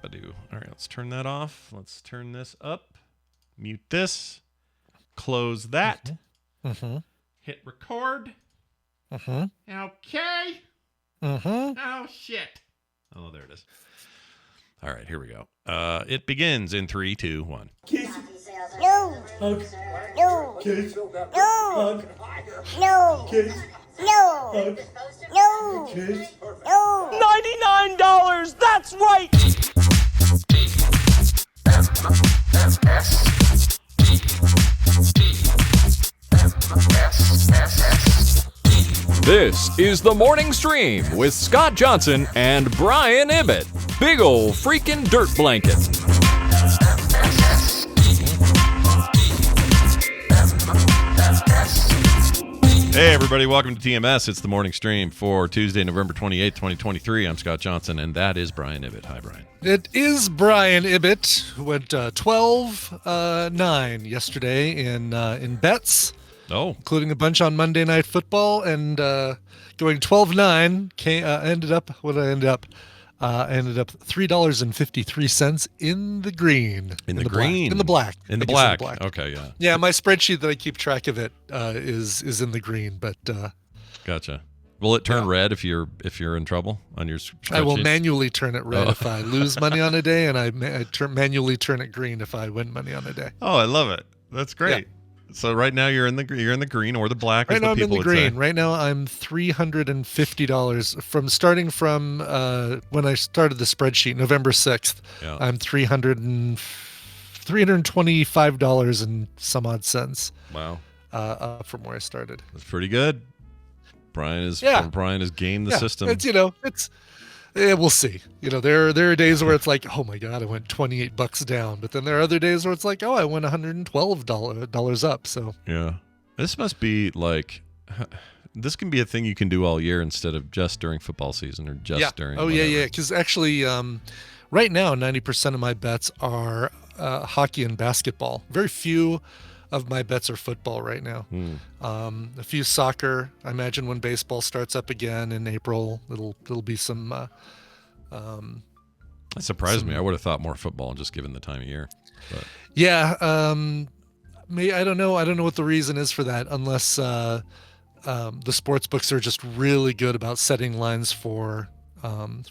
All right, let's turn that off. Let's turn this up. Mute this. Close that. Hit record. Okay. Oh, shit. Oh, there it is. All right, here we go. It begins in 3, 2, 1. Kiss. No. Hug. No. Kiss. No. Hug. No. Kiss. No. Hug. No. Kiss. No. $99. That's right. This is the Morning Stream with Scott Johnson and Brian Ibbott. Big ol' freaking dirt blanket. Hey, everybody. Welcome to TMS. It's the Morning Stream for Tuesday, November 28th, 2023. I'm Scott Johnson, and that is Brian Ibbott. Hi, Brian. It is Brian Ibbott, who went 12-9 yesterday in bets. Oh, including a bunch on Monday Night Football, and going 12-9. Ended up $3.53 in the green. In the green. In the black. In the black. Okay, yeah. Yeah, my spreadsheet that I keep track of it is in the green, but gotcha. Will it turn red if you're in trouble on your spreadsheet? I will manually turn it red if I lose money on a day, and I manually turn it green if I win money on a day. Oh, I love it. That's great. Yeah. So right now you're in the green or the black. Right now I'm in the green. Say. Right now I'm $350 starting from when I started the spreadsheet November 6th. Yeah. I'm $325 and some odd cents. Wow. Up from where I started. That's pretty good. Brian has gamed the system. We'll see. There are days where it's like, oh my God, I went $28 down. But then there are other days where it's like, oh, I went $112 up. So yeah, this must be like, this can be a thing you can do all year instead of just during football season or just during. Oh whatever. yeah. Because actually, right now, 90% of my bets are hockey and basketball. Very few of my bets are football right now. A few soccer. I imagine when baseball starts up again in April, it'll be some. That surprised me. I would have thought more football, just given the time of year. But. Yeah, I don't know. I don't know what the reason is for that, unless the sports books are just really good about setting lines for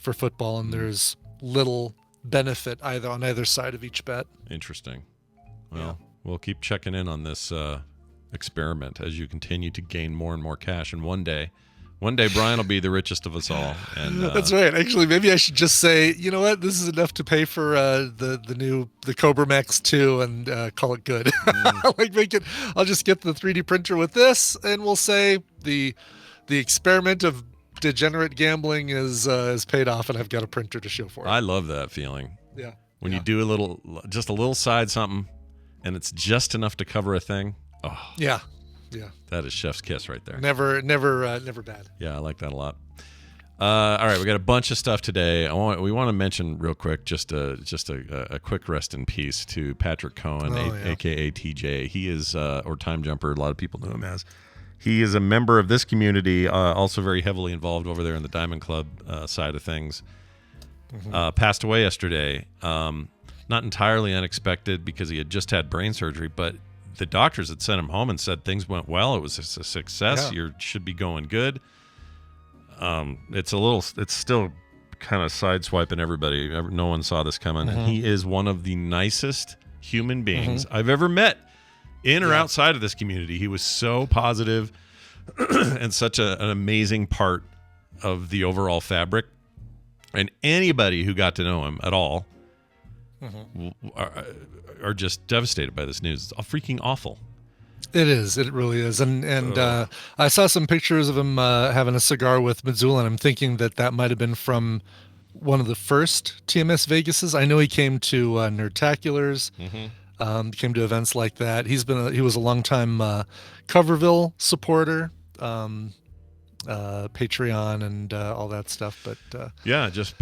football, and there's little benefit on either side of each bet. Interesting. Well. Yeah. We'll keep checking in on this experiment as you continue to gain more and more cash. And one day, Brian will be the richest of us all. And that's right. Actually, maybe I should just say, you know what? This is enough to pay for the Cobra Max 2 and call it good. I'll just get the 3D printer with this, and we'll say the experiment of degenerate gambling is paid off, and I've got a printer to show for it. I love that feeling. Yeah. When you do just a little side something, and it's just enough to cover a thing. Oh, yeah. That is chef's kiss right there. Never bad. Yeah, I like that a lot. All right, we got a bunch of stuff today. We want to mention real quick just a quick rest in peace to Patrick Cohen, aka TJ. He is or Time Jumper. A lot of people know him as. He is a member of this community, also very heavily involved over there in the Diamond Club side of things. Passed away yesterday. Not entirely unexpected because he had just had brain surgery, but the doctors had sent him home and said things went well. It was a success. Yeah. You should be going good. It's still kind of sideswiping everybody. No one saw this coming. And he is one of the nicest human beings I've ever met in or outside of this community. He was so positive and such an amazing part of the overall fabric. And anybody who got to know him at all are just devastated by this news. It's freaking awful. It is. It really is. And I saw some pictures of him having a cigar with Missoula, and I'm thinking that might have been from one of the first TMS Vegases. I know he came to Nerdtaculars, came to events like that. He was a longtime Coverville supporter. Patreon and all that stuff, but just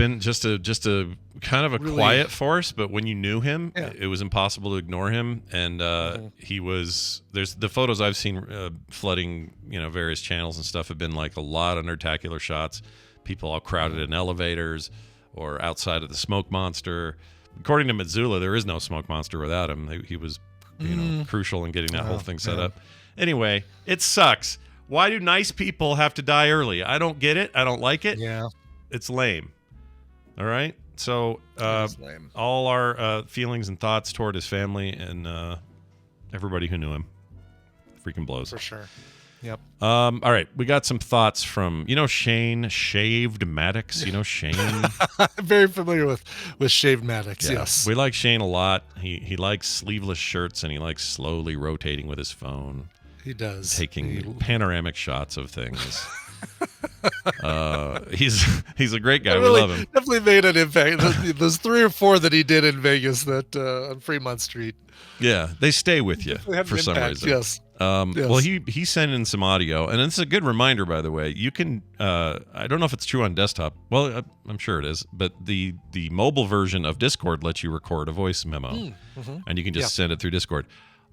a kind of a really quiet force. But when you knew him, it was impossible to ignore him. And he was. There's the photos I've seen flooding, various channels and stuff have been like a lot of Nerdtacular shots. People all crowded in elevators, or outside of the smoke monster. According to Missoula, there is no smoke monster without him. He was, crucial in getting that whole thing set up. Anyway, it sucks. Why do nice people have to die early? I don't get it. I don't like it. Yeah. It's lame. All right? So all our feelings and thoughts toward his family and everybody who knew him. Freaking blows. For sure. Yep. All right. We got some thoughts from, Shane Shaved Maddox. Shane? Very familiar with Shaved Maddox, yes. We like Shane a lot. He likes sleeveless shirts, and he likes slowly rotating with his phone. He does. Taking panoramic shots of things. He's a great guy. We love him. Definitely made an impact. Those 3 or 4 that he did in Vegas that on Fremont Street. Yeah, they stay with you for some reason. Yes. Yes. Well, he sent in some audio, and it's a good reminder, by the way. You can, I don't know if it's true on desktop. Well, I'm sure it is, but the mobile version of Discord lets you record a voice memo, and you can just send it through Discord.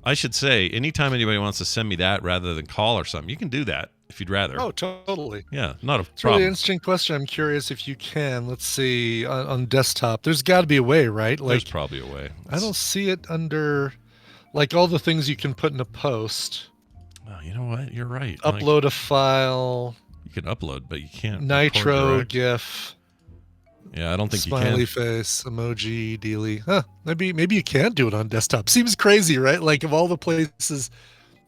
I should say, anytime anybody wants to send me that rather than call or something, you can do that if you'd rather. Oh, totally. Yeah, not a It's problem. really an interesting question. I'm curious if you can. Let's see. On desktop, there's got to be a way, right? There's probably a way. I don't see it under, all the things you can put in a post. Oh, you know what? You're right. Upload a file. You can upload, but you can't. Nitro GIF. Yeah, I don't think smiley you can. face, emoji, dealy. Huh? Maybe you can do it on desktop. Seems crazy, right? Like of all the places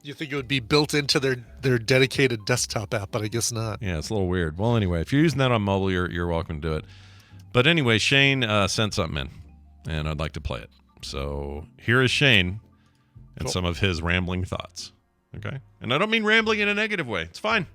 you think it would be built into their dedicated desktop app, but I guess not. Yeah, it's a little weird. Well, anyway, if you're using that on mobile, you're welcome to do it. But anyway, Shane sent something in, and I'd like to play it. So here is Shane and some of his rambling thoughts. Okay, and I don't mean rambling in a negative way. It's fine.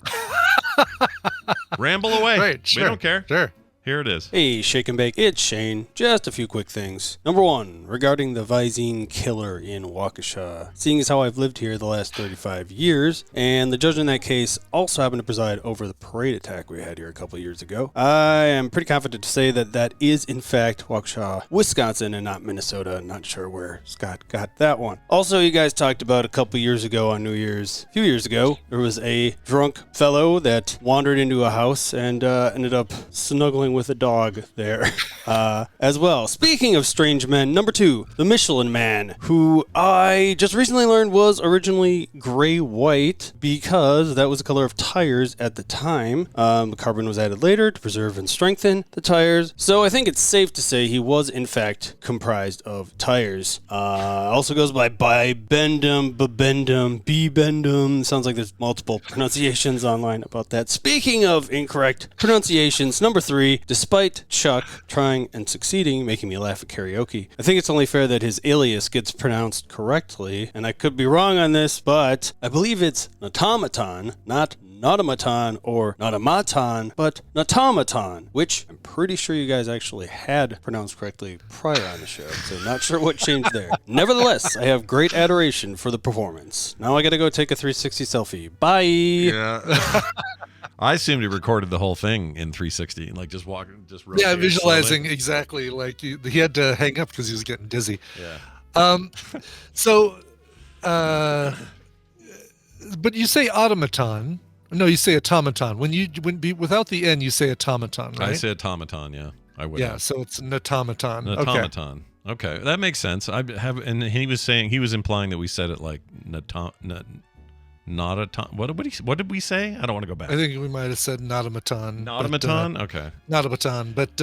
Ramble away. Right, sure, we don't care. Sure. Here it is. Hey, Shake and Bake, it's Shane. Just a few quick things. Number 1, regarding the Visine killer in Waukesha. Seeing as how I've lived here the last 35 years, and the judge in that case also happened to preside over the parade attack we had here a couple years ago, I am pretty confident to say that is in fact Waukesha, Wisconsin, and not Minnesota. Not sure where Scott got that one. Also, you guys talked about a couple years ago on New Year's, a few years ago, there was a drunk fellow that wandered into a house and ended up snuggling with a dog there as well. Speaking of strange men, number 2, the Michelin Man, who I just recently learned was originally gray-white because that was the color of tires at the time. The carbon was added later to preserve and strengthen the tires. So I think it's safe to say he was in fact comprised of tires. Also goes by bibendum, bibendum, bibendum. Sounds like there's multiple pronunciations online about that. Speaking of incorrect pronunciations, number 3, despite Chuck trying and succeeding, making me laugh at karaoke, I think it's only fair that his alias gets pronounced correctly, and I could be wrong on this, but I believe it's Not-a-mot-on, not Not-a-mot-on or Not-a-mot-on, but Not-a-mot-on, which I'm pretty sure you guys actually had pronounced correctly prior on the show, so not sure what changed there. Nevertheless, I have great adoration for the performance. Now I gotta go take a 360 selfie. Bye! Yeah. I assumed he recorded the whole thing in 360, like just walking, just rotating. Yeah, visualizing slowly. Exactly. Like he had to hang up because he was getting dizzy. Yeah. But you say automaton. No, you say automaton. Without the N, you say automaton, right? I say automaton, yeah. I would. Yeah, so it's an automaton. Automaton. Okay, that makes sense. And he was implying that we said it like Not-a-ton. What did we say? I don't want to go back. I think we might have said not-a-mot-on. Not-a-mot-on? Okay. Not-a-mot-on. But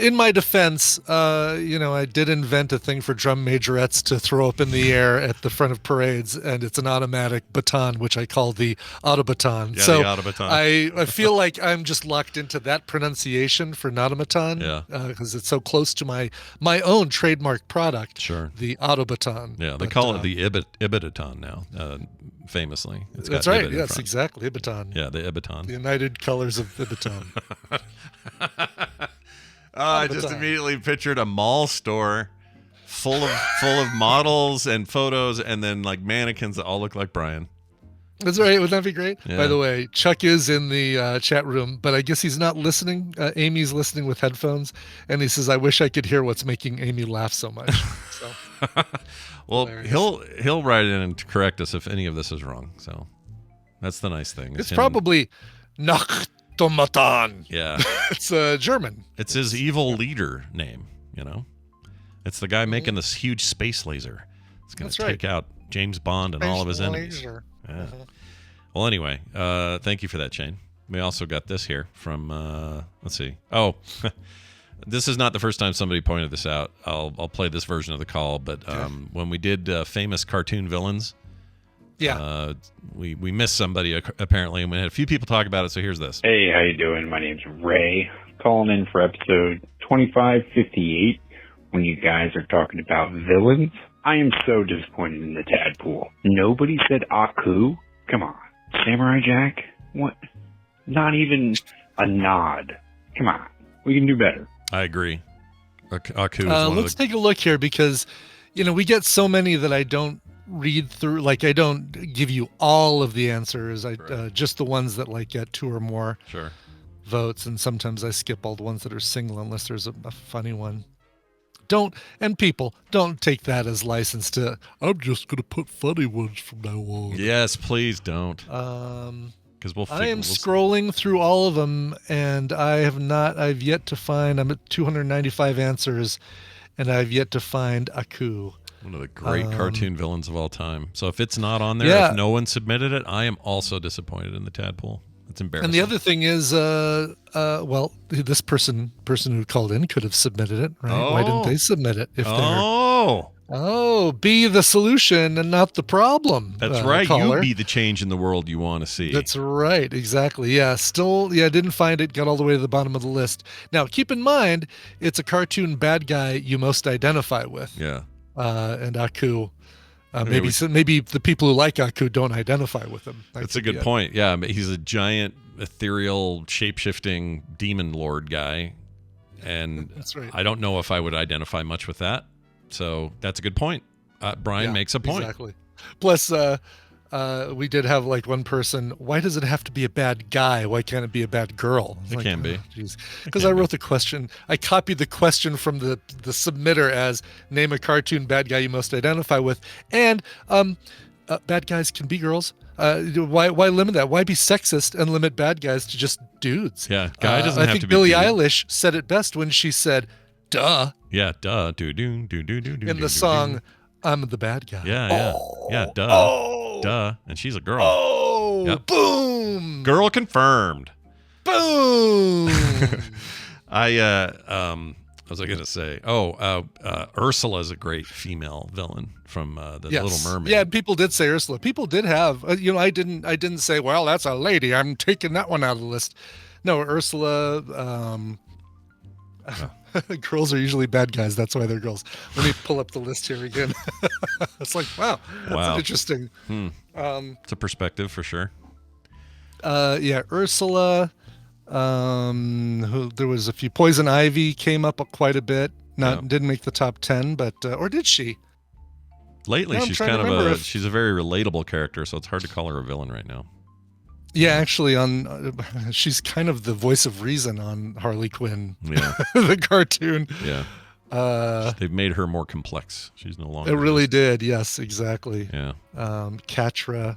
in my defense, I did invent a thing for drum majorettes to throw up in the air at the front of parades, and it's an automatic baton, which I call the Auto-Baton. Yeah, so the Auto-Baton. I feel like I'm just locked into that pronunciation for not-a-mot-on. Yeah. Because it's so close to my own trademark product. Sure. The Auto-Baton. Yeah, they call it the Ibboton now. Famously. That's right. Yes, exactly. Ibboton. Yeah, the Ibboton. The United Colors of Ibboton. I just immediately pictured a mall store full of models and photos, and then like mannequins that all look like Brian. That's right. Wouldn't that be great? Yeah. By the way, Chuck is in the chat room, but I guess he's not listening. Amy's listening with headphones, and he says, "I wish I could hear what's making Amy laugh so much." So. Well, hilarious. he'll write in and correct us if any of this is wrong. So that's the nice thing. It's probably Auto-Baton. Yeah. It's German. It's his evil leader name, you know? It's the guy making this huge space laser. It's going to take out James Bond and all of his enemies. Yeah. Well, anyway, thank you for that, Shane. We also got this here from, let's see. Oh, this is not the first time somebody pointed this out. I'll play this version of the call, but when we did famous cartoon villains, we missed somebody apparently, and we had a few people talk about it, so here's this. Hey, how you doing? My name's Ray. Calling in for episode 2558 when you guys are talking about villains. I am so disappointed in the tadpole. Nobody said Aku. Come on. Samurai Jack? What? Not even a nod. Come on. We can do better. I agree. Aku is one let's take a look here because, we get so many that I don't read through. Like, I don't give you all of the answers. Just the ones that get 2 or more votes, and sometimes I skip all the ones that are single unless there's a funny one. Don't take that as license to, I'm just going to put funny ones from now on. Yes, please don't. Because I am scrolling through all of them, and I've yet to find, I'm at 295 answers, and I've yet to find Aku. One of the great cartoon villains of all time. So if it's not on there, if no one submitted it, I am also disappointed in the tadpole. It's embarrassing. And the other thing is, this person who called in could have submitted it, right? Oh. Why didn't they submit it? Be the solution and not the problem. That's right. Caller. You be the change in the world you want to see. That's right. Exactly. Yeah. Still, didn't find it. Got all the way to the bottom of the list. Now, keep in mind, it's a cartoon bad guy you most identify with. Yeah. And Aku. Maybe the people who like Aku don't identify with him. That's a good point. Yeah, he's a giant, ethereal, shape-shifting demon lord guy, and that's right. I don't know if I would identify much with that. So that's a good point. Brian makes a point. Exactly. Plus, we did have one person. Why does it have to be a bad guy? Why can't it be a bad girl? It can be. Because I wrote the question. I copied the question from the submitter as name a cartoon bad guy you most identify with, and bad guys can be girls. Why limit that? Why be sexist and limit bad guys to just dudes? Yeah, guy doesn't have to be. I think Billie Eilish said it best when she said, "Duh." Yeah, duh. Do do do do do do. In the song, "I'm the bad guy." Yeah. Duh. Duh. And she's a girl. Oh, yep. Boom. Girl confirmed. Boom. What was I going to say? Ursula is a great female villain from the Little Mermaid. Yeah, people did say Ursula. People did have, I didn't say, well, that's a lady. I'm taking that one out of the list. No, Ursula. Girls are usually bad guys. That's why they're girls. Let me pull up the list here again. It's wow. That's interesting. It's a perspective for sure. Ursula. There was a few. Poison Ivy came up quite a bit. Didn't make the top 10, but or did she? Lately, she's a very relatable character, so it's hard to call her a villain right now. Yeah, actually, she's kind of the voice of reason on Harley Quinn. Yeah, the cartoon. Yeah, they've made her more complex. She's no longer. It really did. Yes, exactly. Yeah. Katra.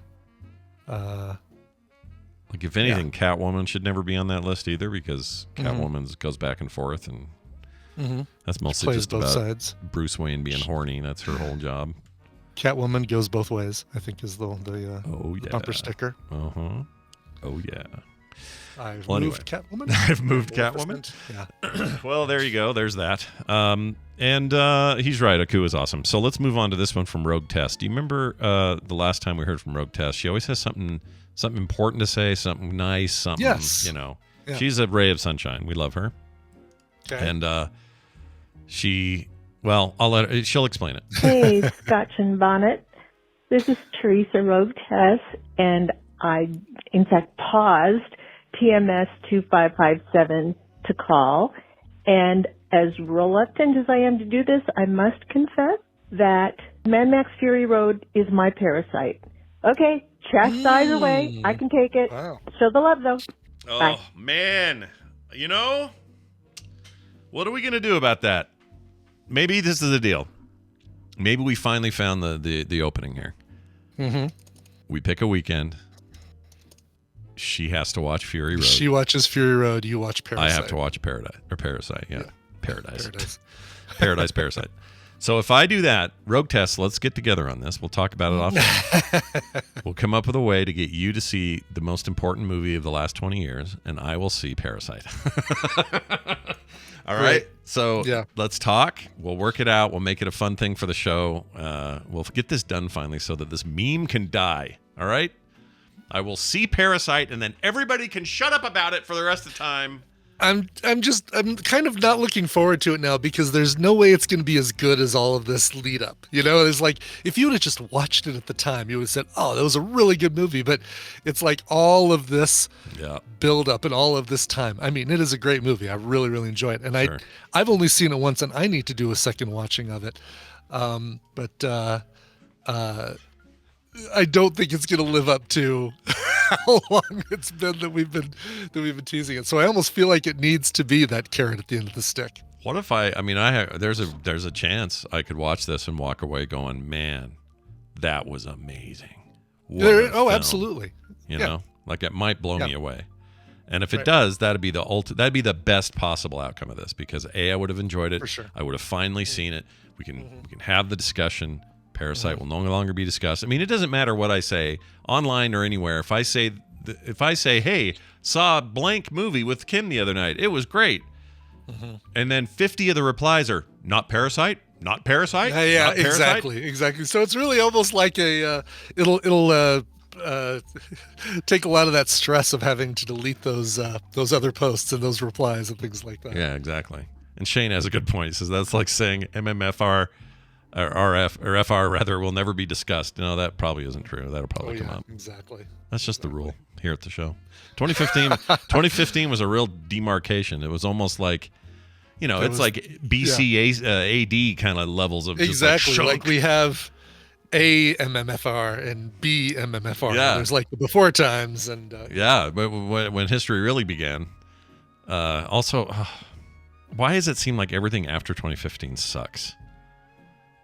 If anything, Catwoman should never be on that list either because Catwoman goes back and forth, and that's mostly just about sides. Bruce Wayne being horny. That's her whole job. Catwoman goes both ways, I think, is the bumper sticker. Oh yeah. I've moved Catwoman. I've moved Catwoman. Yeah. Well, there you go. There's that. And he's right. Aku is awesome. So let's move on to this one from Rogue Tess. Do you remember the last time we heard from Rogue Tess? She always has something important to say, something nice, something, Yeah. She's a ray of sunshine. We love her. Okay. And I'll let her, she'll explain it. Hey, Scotch and Bonnet. This is Teresa Rogue Tess, and I, in fact, paused TMS 2557 to call. And as reluctant as I am to do this, I must confess that Mad Max Fury Road is my parasite. Okay, chastise away. I can take it. Wow. Show the love, though. Oh, Bye. Man. What are we going to do about that? Maybe this is the deal. Maybe we finally found the opening here. Mm-hmm. We pick a weekend. She has to watch Fury Road. She watches Fury Road. You watch Parasite. I have to watch Parasite. Yeah. Paradise. Paradise. Parasite. So if I do that, Rogue Test, let's get together on this. We'll talk about it offline. We'll come up with a way to get you to see the most important movie of the last 20 years, and I will see Parasite. All right. So let's talk. We'll work it out. We'll make it a fun thing for the show. We'll get this done finally so that this meme can die. All right? I will see Parasite, and then everybody can shut up about it for the rest of the time. I'm kind of not looking forward to it now because there's no way it's going to be as good as all of this lead up. You know, it's like if you would have just watched it at the time, you would have said, "Oh, that was a really good movie." But it's like all of this build up and all of this time. I mean, it is a great movie. I really, really enjoy it, and I've only seen it once, and I need to do a second watching of it. But I don't think it's going to live up to how long it's been that we've been teasing it. So I almost feel like it needs to be that carrot at the end of the stick. What if there's a chance I could watch this and walk away going, man, that was amazing. Absolutely. You know, like it might blow me away. And if it does, that'd be the best possible outcome of this because I would have enjoyed it. For sure. I would have finally seen it. We can have the discussion. Parasite will no longer be discussed. I mean, it doesn't matter what I say online or anywhere. If I say, hey, saw a blank movie with Kim the other night, it was great. And then 50 of the replies are not Parasite, not Parasite. Yeah, not Parasite. Exactly. So it's really almost like it'll take a lot of that stress of having to delete those other posts and those replies and things like that. Yeah, exactly. And Shane has a good point. He says that's like saying MMFR. Or RF or FR rather will never be discussed. No, that probably isn't true. That'll probably come up. Exactly. That's just the rule here at the show. 2015 was a real demarcation. It was almost like, it's like BC AD kind of levels of exactly just like we have A MMFR and B MMFR. Yeah. There's like the before times and but when history really began. Also, why does it seem like everything after 2015 sucks?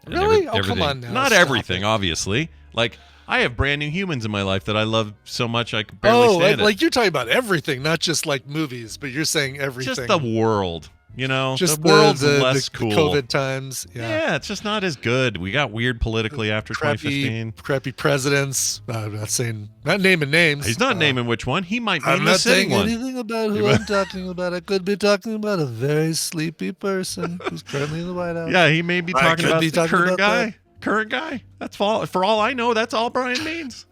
Really? Come on now. Not everything, obviously. Like, I have brand new humans in my life that I love so much I can barely stand it. Like you're talking about everything, not just like movies, but you're saying everything. Just the world, Just the world's the less cool. COVID times. Yeah, it's just not as good. We got weird politically after 2015. Crappy presidents. I'm not naming names. He's not naming which one. He might name I'm not saying one. anything about who I'm talking about. I could be talking about a very sleepy person who's currently in the White House. Yeah, he may be talking about the current guy. That. Current guy. That's all. For all I know, that's all Brian means.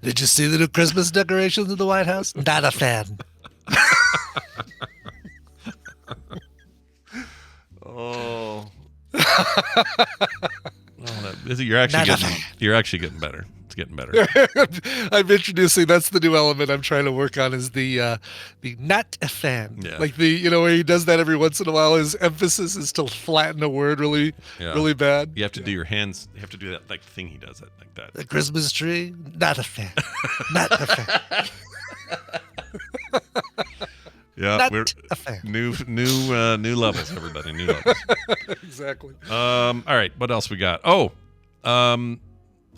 Did you see the new Christmas decorations in the White House? Not a fan. You're actually getting better. It's getting better. I'm introducing. That's the new element I'm trying to work on. Is the not a fan. Yeah. Like where he does that every once in a while. His emphasis is to flatten a word really bad. You have to do your hands. You have to do that like thing he does it like that. The Christmas tree. Not a fan. Not a fan. Yeah, we're a fan. New levels, everybody. New levels. Exactly. All right, what else we got?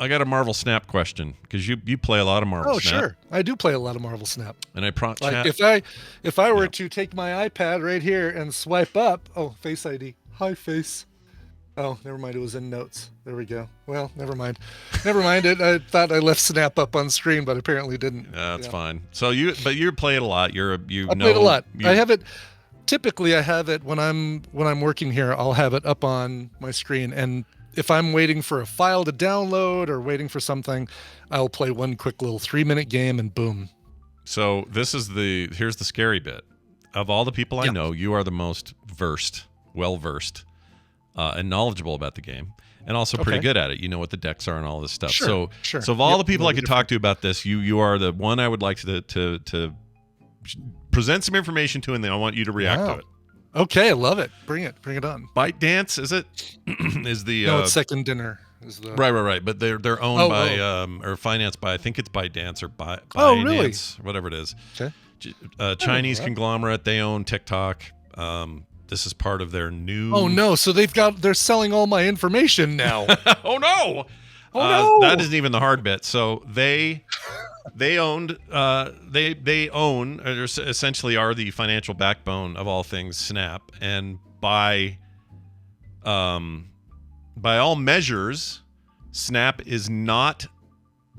I got a Marvel Snap question because you play a lot of Marvel Snap. Oh, sure. I do play a lot of Marvel Snap. And I prompt like chat. if I were to take my iPad right here and swipe up, Face ID. Hi, Face. Oh, never mind. It was in notes. There we go. Well, never mind. I thought I left Snap up on screen, but apparently didn't. That's fine. So you play it a lot. I played a lot. I have it. Typically, I have it when I'm working here. I'll have it up on my screen, and if I'm waiting for a file to download or waiting for something, I'll play one quick little 3-minute game, and boom. So here's the scary bit. Of all the people I know, you are the most well-versed. And knowledgeable about the game, and also pretty good at it. You know what the decks are and all this stuff. Sure. So of all the people I could talk to about this, you are the one I would like to present some information to, and then I want you to react to it. Okay, I love it. Bring it on. ByteDance, is it? Is the no? It's Second Dinner. Is the right. But they're owned by or financed by, I think it's ByteDance or ByteDance, really? Whatever it is. Okay. Chinese conglomerate. They own TikTok. This is part of their new. Oh no! So they're selling all my information now. Oh no! Oh no! That isn't even the hard bit. So they they owned they own or essentially are the financial backbone of all things Snap, and by all measures, Snap is not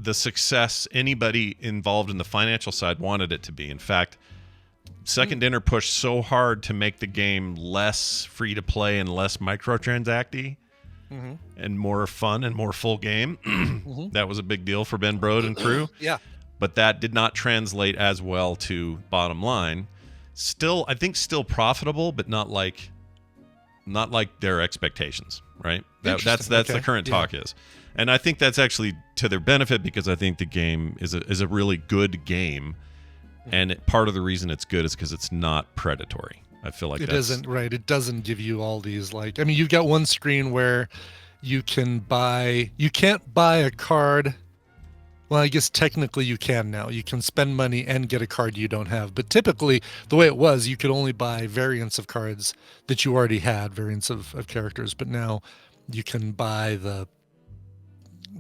the success anybody involved in the financial side wanted it to be. In fact, Second Dinner pushed so hard to make the game less free to play and less microtransacty and more fun and more full game. That was a big deal for Ben Brode and crew. Yeah. But that did not translate as well to bottom line. Still, I think still profitable, but not like their expectations, right? That's the current talk is. And I think that's actually to their benefit, because I think the game is a really good game. And part of the reason it's good is because it's not predatory. I feel like it isn't, right? It doesn't give you all these, like, I mean, you've got one screen where you can't buy a card. Well, I guess technically you can now. You can spend money and get a card you don't have. But typically, the way it was, you could only buy variants of cards that you already had, variants of characters. But now you can buy the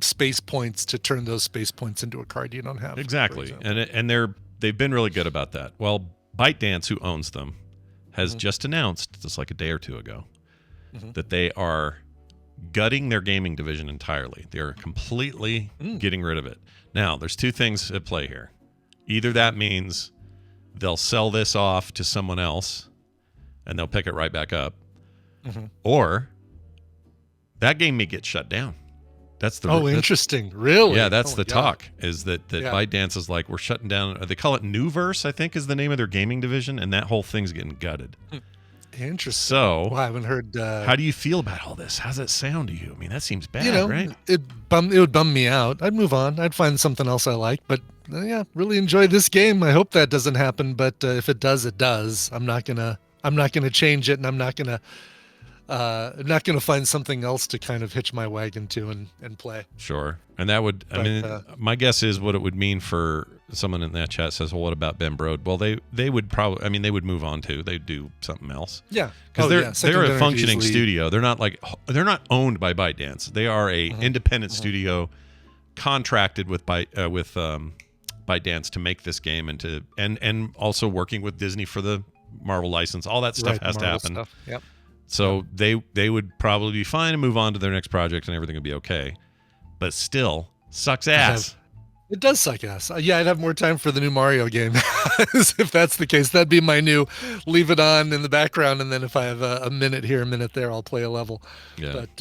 space points to turn those space points into a card you don't have. Exactly. And they've been really good about that. Well, ByteDance, who owns them, has just announced, just like a day or two ago, that they are gutting their gaming division entirely. They're completely getting rid of it. Now, there's two things at play here. Either that means they'll sell this off to someone else and they'll pick it right back up, or that game may get shut down. That's the interesting. Really? Yeah, that's the talk, is that ByteDance is like, we're shutting down. They call it Newverse, I think, is the name of their gaming division, and that whole thing's getting gutted. Interesting. So, well, I haven't heard. How do you feel about all this? How's that sound to you? I mean, that seems bad, right? It would bum me out. I'd move on. I'd find something else I like. But really enjoy this game. I hope that doesn't happen. But if it does, it does. I'm not gonna change it, and I'm not gonna find something else to kind of hitch my wagon to and play. Sure. And that would, my guess is what it would mean for someone in that chat says, well, what about Ben Brode? Well, they would probably, they would move on too. They'd do something else. Yeah. Because they're a functioning studio. They're not owned by ByteDance. They are a independent studio contracted with ByteDance to make this game and also working with Disney for the Marvel license. All that stuff has to happen. Stuff. Yep. So they would probably be fine and move on to their next project and everything would be okay. But still, sucks ass. It does suck ass. Yeah, I'd have more time for the new Mario game. If that's the case, that'd be my new leave it on in the background, and then if I have a minute here, a minute there, I'll play a level. Yeah. But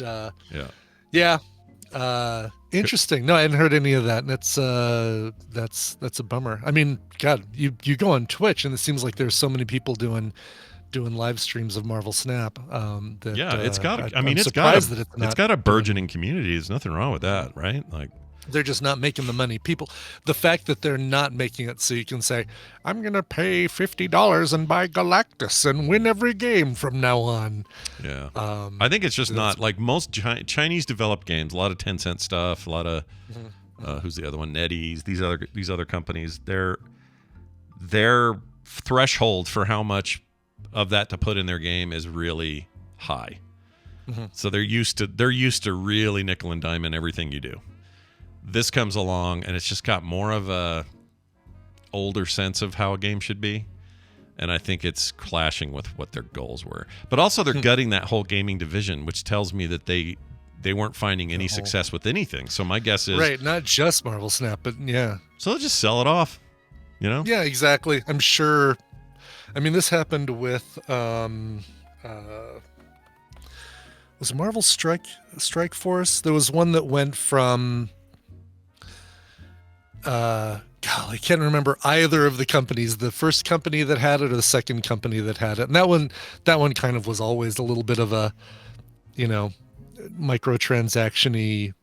interesting. No, I hadn't heard any of that. And that's a bummer. I mean, God, you go on Twitch and it seems like there's so many people doing live streams of Marvel Snap. It's got a burgeoning community. There's nothing wrong with that, right? Like, they're just not making the money. The fact that they're not making it so you can say, I'm going to pay $50 and buy Galactus and win every game from now on. Yeah. I think it's just not like most Chinese developed games, a lot of 10-cent stuff, a lot of, who's the other one? NetEase, these other companies, their threshold for how much of that to put in their game is really high. So they're used to really nickel and diming everything you do. This comes along and it's just got more of a older sense of how a game should be, and I think it's clashing with what their goals were. But also they're gutting that whole gaming division, which tells me that they weren't finding any success with anything. So my guess is right, not just Marvel Snap, but so they'll just sell it off, Yeah, exactly. I'm sure. I mean, this happened with was Marvel Strike Force? There was one that went from I can't remember either of the companies, the first company that had it or the second company that had it. And that one kind of was always a little bit of a, microtransaction-y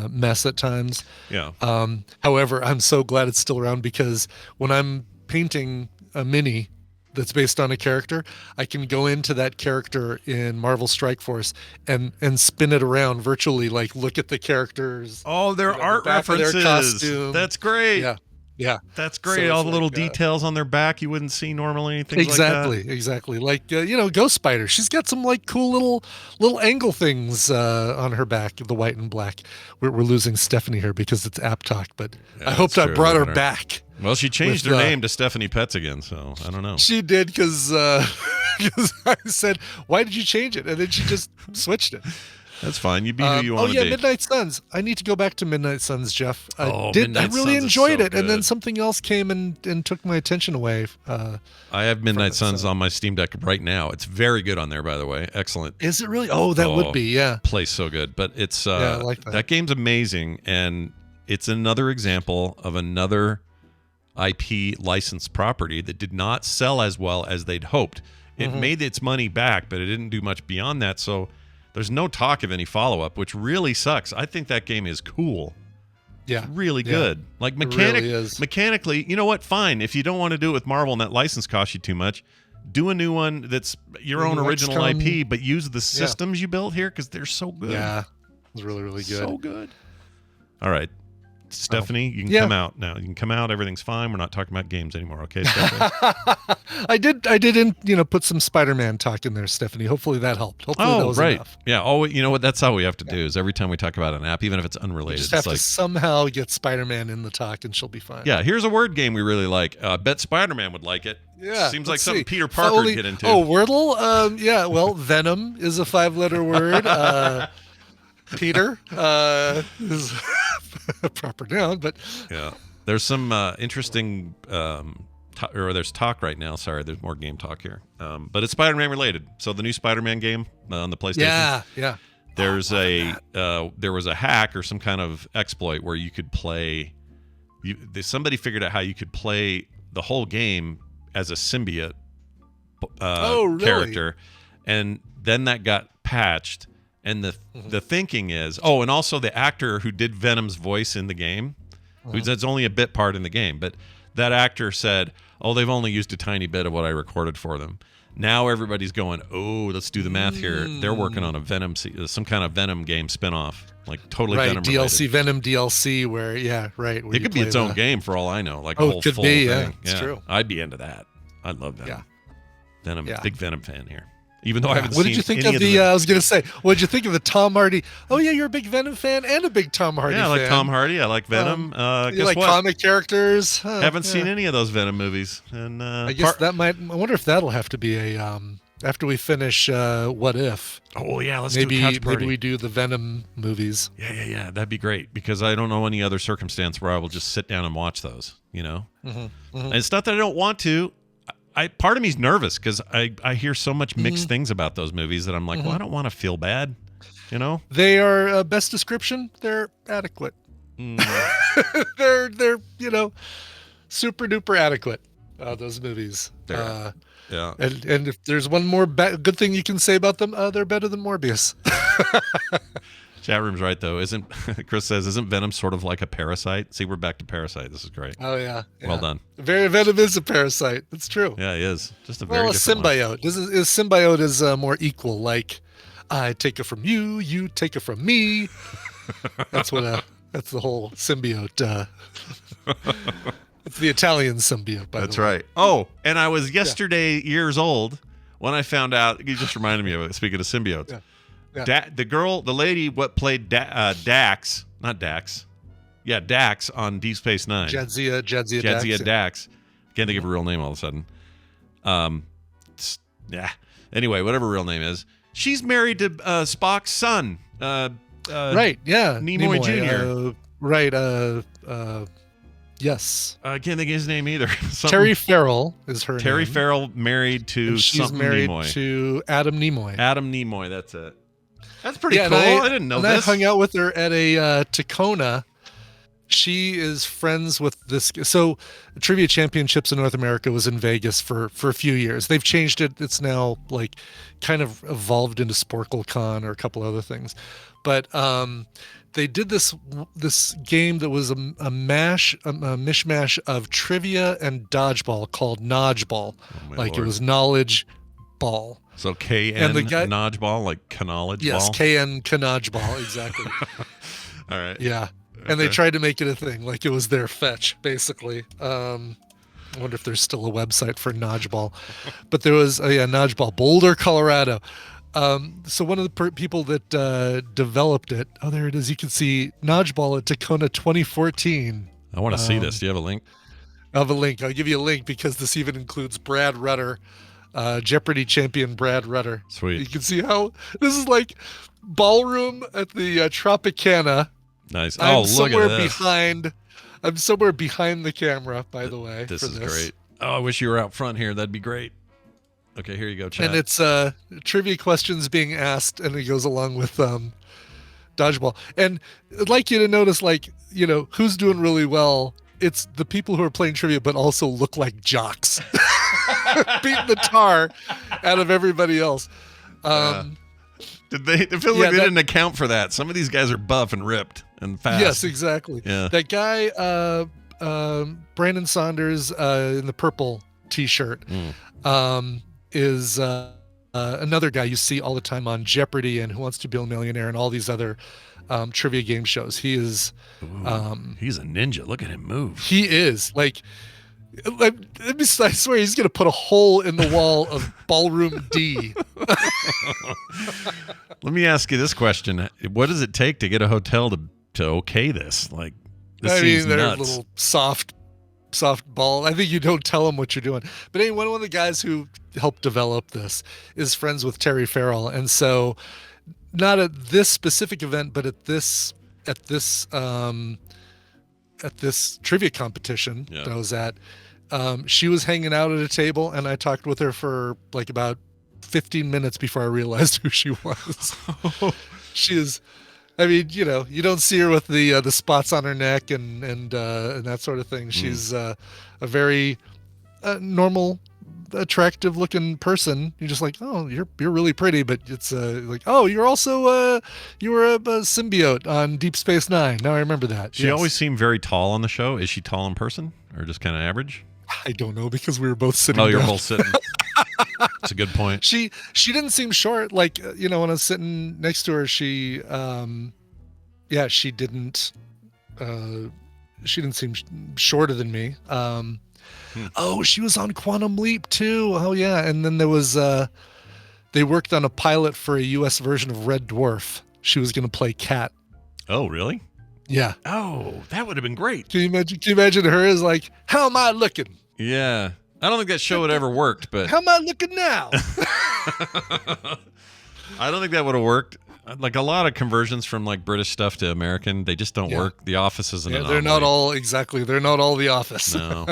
mess at times. Yeah. However, I'm so glad it's still around, because when I'm painting a mini that's based on a character, I can go into that character in Marvel Strike Force and spin it around virtually, like look at the characters. Oh, their art references. Their costume. That's great. Yeah. Yeah. That's great. So All it's the little like, details on their back you wouldn't see normally. Things exactly, like that. exactly. Like Ghost Spider. She's got some like cool little angle things on her back, the white and black. We're losing Stephanie here because it's app talk, but Yeah, I hoped that's I true. brought her Look at her. back. Well, she changed With, her name to Stephanie Petz again, so I don't know. She did because I said, "Why did you change it?" And then she just switched it. That's fine. You be who you want to be. Midnight Suns. I need to go back to Midnight Suns, Jeff. I Midnight really Suns is enjoyed so it, and then good. something else came and took my attention away. I have Midnight Suns on my Steam Deck right now. It's very good on there, by the way. Excellent. Is it really? Oh, that would be, yeah. Plays so good, but it's I like that. that game's amazing, and it's another example of another IP licensed property that did not sell as well as they'd hoped. It made its money back, but it didn't do much beyond that. So there's no talk of any follow-up, which really sucks. I think that game is cool. Yeah. It's really good. Like really is. mechanically, you know what? Fine. If you don't want to do it with Marvel and that license costs you too much, do a new one that's your own original IP, but use the systems you built here because they're so good. Yeah. It was really, really good. So good. All right. Stephanie, you can come out now. You can come out. Everything's fine. We're not talking about games anymore. Okay, Stephanie? I did put some Spider-Man talk in there, Stephanie. Hopefully that helped. Hopefully that was enough. Yeah. Oh, you know what? That's all we have to do is every time we talk about an app, even if it's unrelated, Just have it's like, to somehow get Spider-Man in the talk and she'll be fine. yeah, here's a word game we really like. Bet Spider-Man would like it. Yeah. Seems like let's something see. Peter Parker would get into. Oh, Wordle? Yeah, well, Venom is a 5-letter word. Peter is a proper noun, but yeah. There's some interesting there's talk right now. Sorry, there's more game talk here. But it's Spider-Man related. So the new Spider-Man game on the PlayStation. Yeah. There's there was a hack or some kind of exploit where you could play. Somebody figured out how you could play the whole game as a symbiote really? character, and then that got patched. And the thinking is, and also the actor who did Venom's voice in the game, that's only a bit part in the game, but that actor said, they've only used a tiny bit of what I recorded for them. Now everybody's going, let's do the math here. They're working on a Venom, some kind of Venom game spinoff, like totally Venom DLC, related. Venom DLC, where where it could be its own game for all I know, like a whole could full be, thing. Yeah, it's true. I'd be into that. I'd love that. Yeah. Venom, Yeah. big Venom fan here. Even though I haven't what seen did you think any of the? I was going to say, what did you think of the Tom Hardy? Oh yeah, you're a big Venom fan and a big Tom Hardy. Yeah, I like fan. Tom Hardy. I like Venom. You Guess like what? comic characters? Haven't seen any of those Venom movies, and I guess that might. I wonder if that'll have to be a after we finish. What if? Oh yeah, let's do a couch party. Maybe we do the Venom movies. Yeah. That'd be great because I don't know any other circumstance where I will just sit down and watch those. You know, And it's not that I don't want to. Part of me's nervous because I hear so much mixed things about those movies that I'm like, well, I don't want to feel bad. You know, they are best description. They're adequate. they're super duper adequate. Those movies. Yeah. And if there's one more good thing you can say about them, they're better than Morbius. Chat room's right though. Chris says, isn't Venom sort of like a parasite? See, we're back to Parasite. This is great. Oh yeah. Well done. Venom is a parasite. That's true. Yeah, he is. Just a very a different symbiote. Is symbiote is more equal. Like I take it from you, you take it from me. That's what. That's the whole symbiote. It's the Italian symbiote. By That's the way. right. Oh, and I was yesterday years old when I found out. You just reminded me of it. Speaking of symbiotes. Yeah. The lady, what played Dax, not Dax. Yeah, Dax on Deep Space Nine. Jadzia Dax. Can't think of her real name all of a sudden. Anyway, whatever her real name is. She's married to Spock's son. Right, yeah. Nimoy Jr. Right, yes. I can't think of his name either. Terry Farrell is her name. Terry Farrell married to and she's married Nimoy. to Adam Nimoy. Adam Nimoy, that's it. That's pretty cool. And I didn't know this. I hung out with her at a Tacona. She is friends with this. So, Trivia Championships in North America was in Vegas for a few years. They've changed it. It's now like kind of evolved into SporkleCon or a couple other things. But they did this game that was a mishmash of trivia and dodgeball called Nodgeball. Lord. It was knowledge ball. So KN Nodgeball, like knowledge ball? Yes, KN Knodgeball, exactly. All right. Yeah. And they tried to make it a thing, like it was their fetch, basically. I wonder if there's still a website for Nodgeball. But there was Nodgeball, Boulder, Colorado. So one of the people that developed it, there it is. You can see Nodgeball at Tacona 2014. I want to see this. Do you have a link? I have a link. I'll give you a link because this even includes Brad Rutter, Jeopardy champion Brad Rutter. Sweet. You can see how this is like ballroom at the Tropicana. Nice. I'm look somewhere at this. behind. I'm somewhere behind the camera, by the way. This is great. Oh, I wish you were out front here. That'd be great. Okay, here you go, chat. And it's trivia questions being asked, and it goes along with dodgeball. And I'd like you to notice, like, who's doing really well. It's the people who are playing trivia, but also look like jocks, beating the tar out of everybody else. It feels like they didn't account for that. Some of these guys are buff and ripped and fast. Yes, exactly. Yeah. That guy, Brandon Saunders, in the purple T-shirt, is another guy you see all the time on Jeopardy and Who Wants to Be a Millionaire and all these other trivia game shows. He is. He's a ninja. Look at him move. He is like. I swear he's gonna put a hole in the wall of Ballroom D. Let me ask you this question: what does it take to get a hotel to okay this? Like, this seems they're nuts. a little soft ball. I think you don't tell them what you're doing. But anyway, one of the guys who helped develop this is friends with Terry Farrell, and so not at this specific event, but at this trivia competition that I was at, she was hanging out at a table, and I talked with her for like about 15 minutes before I realized who she was. She is, I mean, you don't see her with the spots on her neck and that sort of thing. She's a very normal, attractive looking person. You're just like, oh, you're really pretty, but it's like, oh, you're also you were a symbiote on Deep Space Nine. Now I remember that. She always seemed very tall on the show. Is she tall in person or just kind of average? I don't know because we were both sitting. Oh, you're down. both sitting. That's a good point. She didn't seem short. Like, when I was sitting next to her, she she didn't seem shorter than me. Oh, she was on Quantum Leap too. Oh yeah, and then there was they worked on a pilot for a U.S. version of Red Dwarf. She was going to play Kat. Oh, really? Yeah. Oh, that would have been great. Can you imagine her as like, how am I looking? Yeah. I don't think that show would ever worked, but how am I looking now? I don't think that would have worked. Like a lot of conversions from like British stuff to American, they just don't work. The Office is an anomaly. They're not all The Office. No.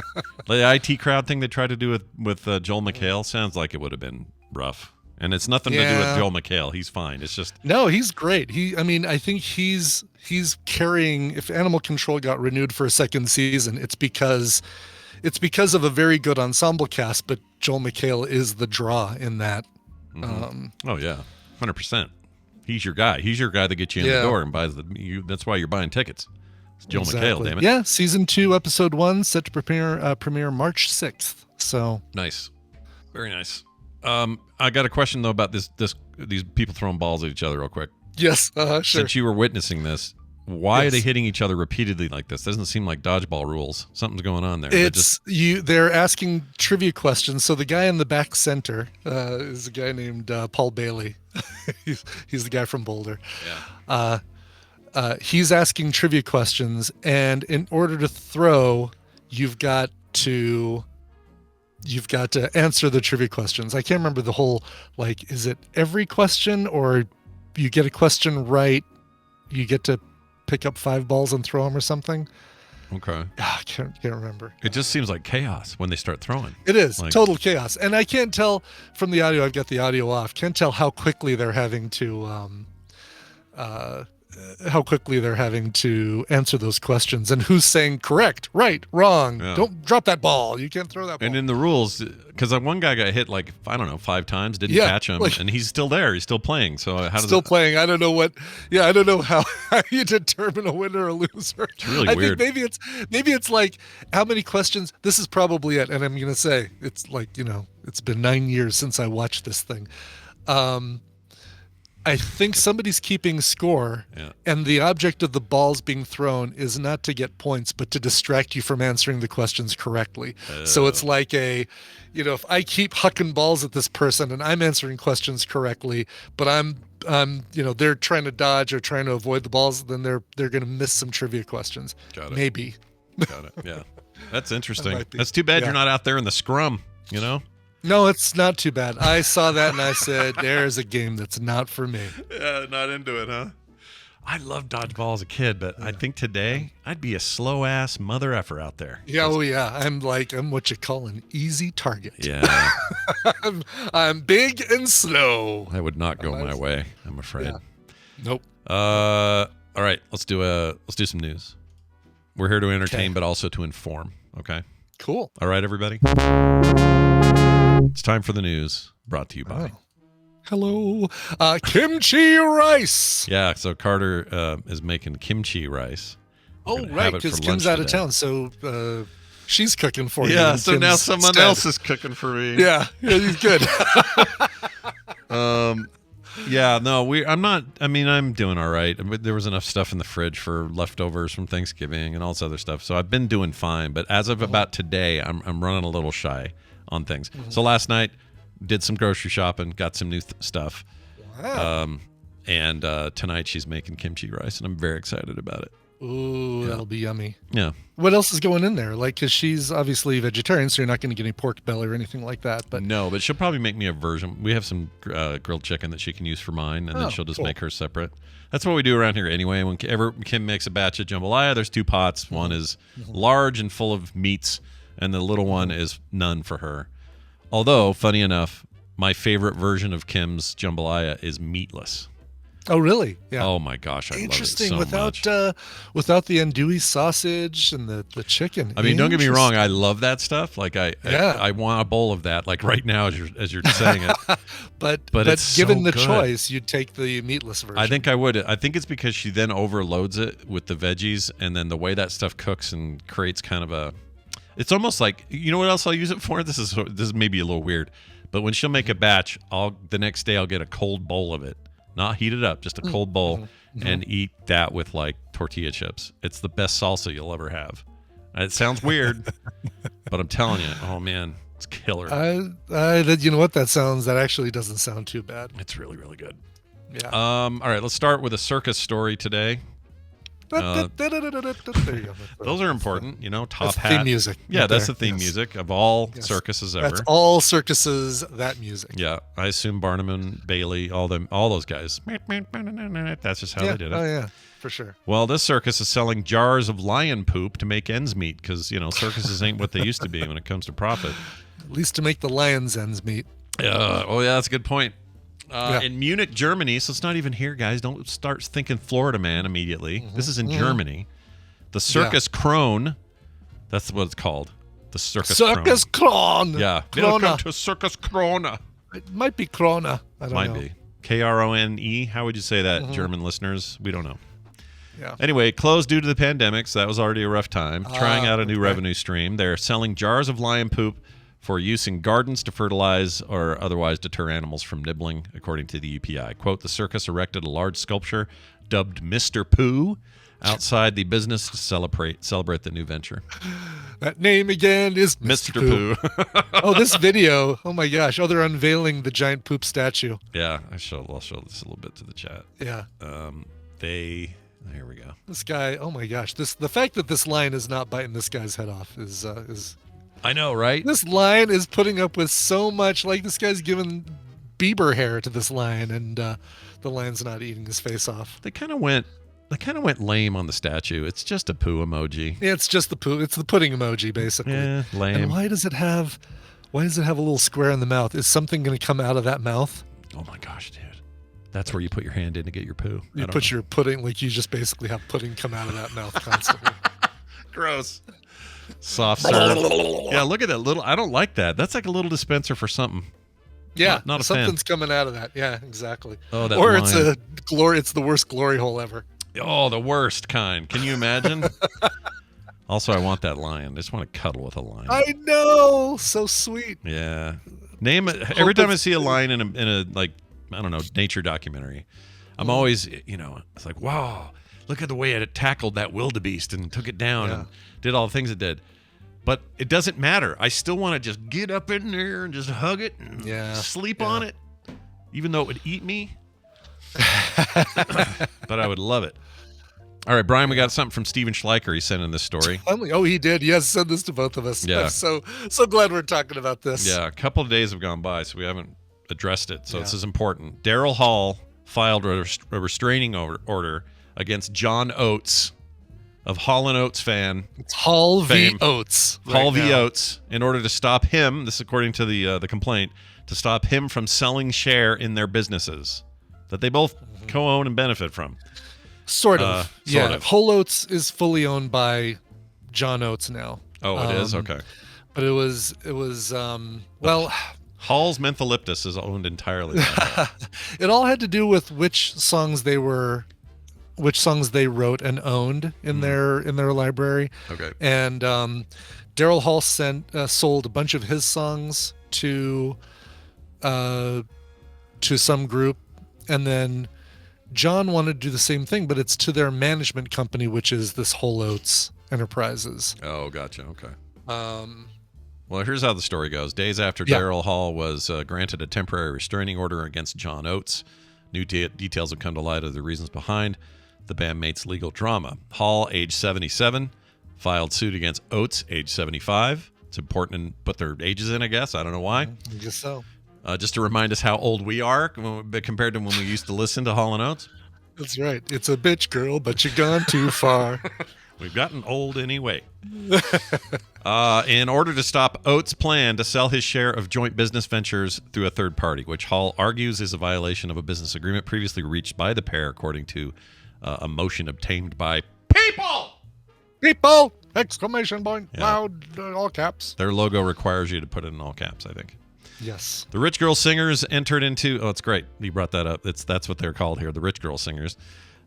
The IT crowd thing they tried to do with Joel McHale sounds like it would have been rough. And it's nothing to do with Joel McHale. He's fine. It's just no, he's great. I think he's carrying. If Animal Control got renewed for a second season, it's because of a very good ensemble cast. But Joel McHale is the draw in that. Oh yeah, 100%. He's your guy. He's your guy that gets you in the door and buys that's why you're buying tickets. It's Joel McHale, damn it. Yeah, season 2, episode 1, set to premiere March 6th. So nice, very nice. I got a question though about these people throwing balls at each other real quick. Yes, sure. Since you were witnessing this, why are they hitting each other repeatedly like this? Doesn't seem like dodgeball rules. Something's going on there. They're asking trivia questions. So the guy in the back center is a guy named Paul Bailey. he's the guy from Boulder. Yeah. He's asking trivia questions, and in order to throw, you've got to answer the trivia questions. I can't remember the whole, like, is it every question, or you get a question right, you get to pick up 5 balls and throw them or something? Okay. I can't remember. It just seems like chaos when they start throwing. It is total chaos. And I can't tell from the audio, I've got the audio off, can't tell how quickly they're having to answer those questions and who's saying correct, right, wrong. Yeah. Don't drop that ball. You can't throw that ball. And in the rules, because one guy got hit 5 times, didn't catch him, and he's still there. He's still playing. So playing. I don't know I don't know how you determine a winner or a loser. It's really weird. I think maybe it's like how many questions. This is probably it, and I'm gonna say it's like it's been 9 years since I watched this thing. I think somebody's keeping score, and the object of the balls being thrown is not to get points, but to distract you from answering the questions correctly. So it's like if I keep hucking balls at this person and I'm answering questions correctly, but they're trying to dodge or trying to avoid the balls, then they're going to miss some trivia questions. Got it. Maybe. Got it. Yeah. That's interesting. That's too bad you're not out there in the scrum, No, it's not too bad. I saw that and I said, there's a game that's not for me. Yeah, not into it, huh? I loved dodgeball as a kid, but I think today I'd be a slow-ass mother effer out there. Yeah, I'm what you call an easy target. Yeah. I'm big and slow. That would not go my way, I'm afraid. Yeah. Nope. All right, let's do some news. We're here to entertain, but also to inform, okay? Cool. All right, everybody. It's time for the news, brought to you by... Hello. Kimchi rice. Yeah, so Carter is making kimchi rice. Oh, right, because Kim's out of town, so she's cooking for you. Yeah, so Kim's now someone else is cooking for me. Yeah, he's good. Yeah, no, I'm doing all right. There was enough stuff in the fridge for leftovers from Thanksgiving and all this other stuff, so I've been doing fine. But as of about today, I'm running a little shy on things. So last night, did some grocery shopping, got some new stuff. Wow. And tonight she's making kimchi rice, and I'm very excited about it. Ooh, that'll be yummy. Yeah. What else is going in there? Because she's obviously vegetarian, so you're not going to get any pork belly or anything like that. But no, but she'll probably make me a version. We have some grilled chicken that she can use for mine, and then she'll just make her separate. That's what we do around here anyway. Whenever Kim makes a batch of jambalaya, there's two pots. One is large and full of meats, and the little one is none for her. Although, funny enough, my favorite version of Kim's jambalaya is meatless. Oh, really? Yeah. Oh my gosh, I love it so without much. Without the andouille sausage and the chicken. I mean, don't get me wrong, I love that stuff. Like I want a bowl of that. Like right now, as you're saying it. but it's given so the good. choice, you'd take the meatless version. I think I would. I think it's because she then overloads it with the veggies, and then the way that stuff cooks and creates kind of a. It's almost like, you know what else I'll use it for? This is maybe a little weird, but when she'll make a batch, the next day I'll get a cold bowl of it. Not heat it up, just a cold bowl, and eat that with like tortilla chips. It's the best salsa you'll ever have. It sounds weird, but I'm telling you, oh man, it's killer. You know what that actually doesn't sound too bad. It's really, really good. Yeah. All right, let's start with a circus story today. There you go. Those are important, top hat. Theme music. Yeah, that's the theme music of all circuses ever. That's all circuses, that music. Yeah, I assume Barnum and Bailey, all those guys. That's just how they did it. Oh, yeah, for sure. Well, this circus is selling jars of lion poop to make ends meet because, circuses ain't what they used to be when it comes to profit. At least to make the lions ends meet. Oh, yeah, that's a good point. In Munich, Germany, so it's not even here, guys. Don't start thinking Florida Man immediately. This is in Germany. The Circus Krone, that's what it's called. The Circus Krone. Yeah. Welcome to Circus Krone. It might be Krone. I don't know. Might be. Krone. How would you say that, German listeners? We don't know. Yeah. Anyway, closed due to the pandemic, so that was already a rough time. Trying out a new revenue stream. They're selling jars of lion poop for use in gardens to fertilize or otherwise deter animals from nibbling, according to the UPI. Quote, the circus erected a large sculpture dubbed Mr. Pooh outside the business to celebrate the new venture. That name again is Mr. Pooh. Oh, this video. Oh, my gosh. Oh, they're unveiling the giant poop statue. Yeah, I'll show this a little bit to the chat. Yeah. Here we go. This guy, oh, my gosh. The fact that this lion is not biting this guy's head off is I know, right? This lion is putting up with so much. Like, this guy's giving Bieber hair to this lion, and the lion's not eating his face off. They kind of went lame on the statue. It's just a poo emoji. Yeah, it's just the poo. It's the pudding emoji, basically. Yeah, lame. And why does it have a little square in the mouth? Is something going to come out of that mouth? Oh my gosh, dude. That's where you put your hand in to get your poo. You put your pudding, like you just basically have pudding come out of that mouth constantly. Gross. Soft serve. Yeah, look at that little. I don't like that. That's like a little dispenser for something. Yeah, not a something's fan. coming out of that. Yeah, exactly. Oh, that or line. It's the worst glory hole ever. Oh, the worst kind. Can you imagine? Also, I want that lion. I just want to cuddle with a lion. I know, so sweet. Yeah. Name it. Every time I see a lion in a like I don't know, nature documentary, I'm always, it's like, wow, look at the way it tackled that wildebeest and took it down and did all the things it did. But it doesn't matter. I still want to just get up in there and just hug it and sleep on it, even though it would eat me. But I would love it. All right, Brian, we got something from Steven Schleicher. He sent in this story. Oh, he did. Yes, send this to both of us. Yeah. I'm so glad we're talking about this. Yeah, a couple of days have gone by, so we haven't addressed it. So this is important. Daryl Hall filed a restraining order against John Oates of Hall & Oates fame. It's Hall v. Oates. Hall v. Oates, in order to stop him, this is according to the complaint, to stop him from selling share in their businesses that they both co-own and benefit from. Sort of. Sort of. Hall Oates is fully owned by John Oates now. Oh, it is? Okay. But it was Hall's Mentholyptus is owned entirely by Hall. It all had to do with which songs they wrote and owned in their library. Okay. And Daryl Hall sold a bunch of his songs to some group, and then John wanted to do the same thing, but it's to their management company, which is this Hall Oates Enterprises. Oh, gotcha. Okay. Well, here's how the story goes. Days after Daryl Hall was granted a temporary restraining order against John Oates, new details have come to light of the reasons behind the bandmates' legal drama. Hall, age 77, filed suit against Oates, age 75. It's important to put their ages in, I guess. I don't know why. I guess so. Just to remind us how old we are compared to when we used to listen to Hall & Oates. That's right. It's a bitch, girl, but you've gone too far. We've gotten old anyway. In order to stop Oates' plan to sell his share of joint business ventures through a third party, which Hall argues is a violation of a business agreement previously reached by the pair, according to a motion obtained by people! Exclamation point, loud, all caps. Their logo requires you to put it in all caps, I think. Yes. The Rich Girl Singers entered into... Oh, it's great. You brought that up. That's what they're called here, the Rich Girl Singers.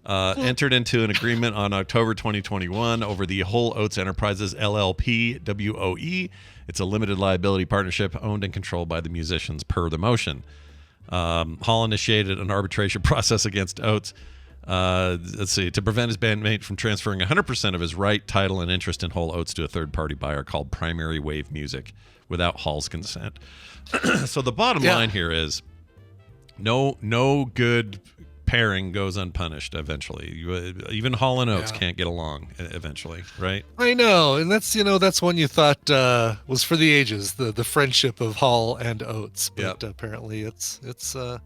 Entered into an agreement on October 2021 over the Hall Oates Enterprises LLP WOE. It's a limited liability partnership owned and controlled by the musicians per the motion. Hall initiated an arbitration process against Oates. To prevent his bandmate from transferring 100% of his right, title, and interest in Hall Oates to a third-party buyer called Primary Wave Music without Hall's consent. So the bottom line here is no good pairing goes unpunished eventually. Even Hall and Oates can't get along eventually, right? I know, and that's one you thought was for the ages, the friendship of Hall and Oates, but apparently it's not.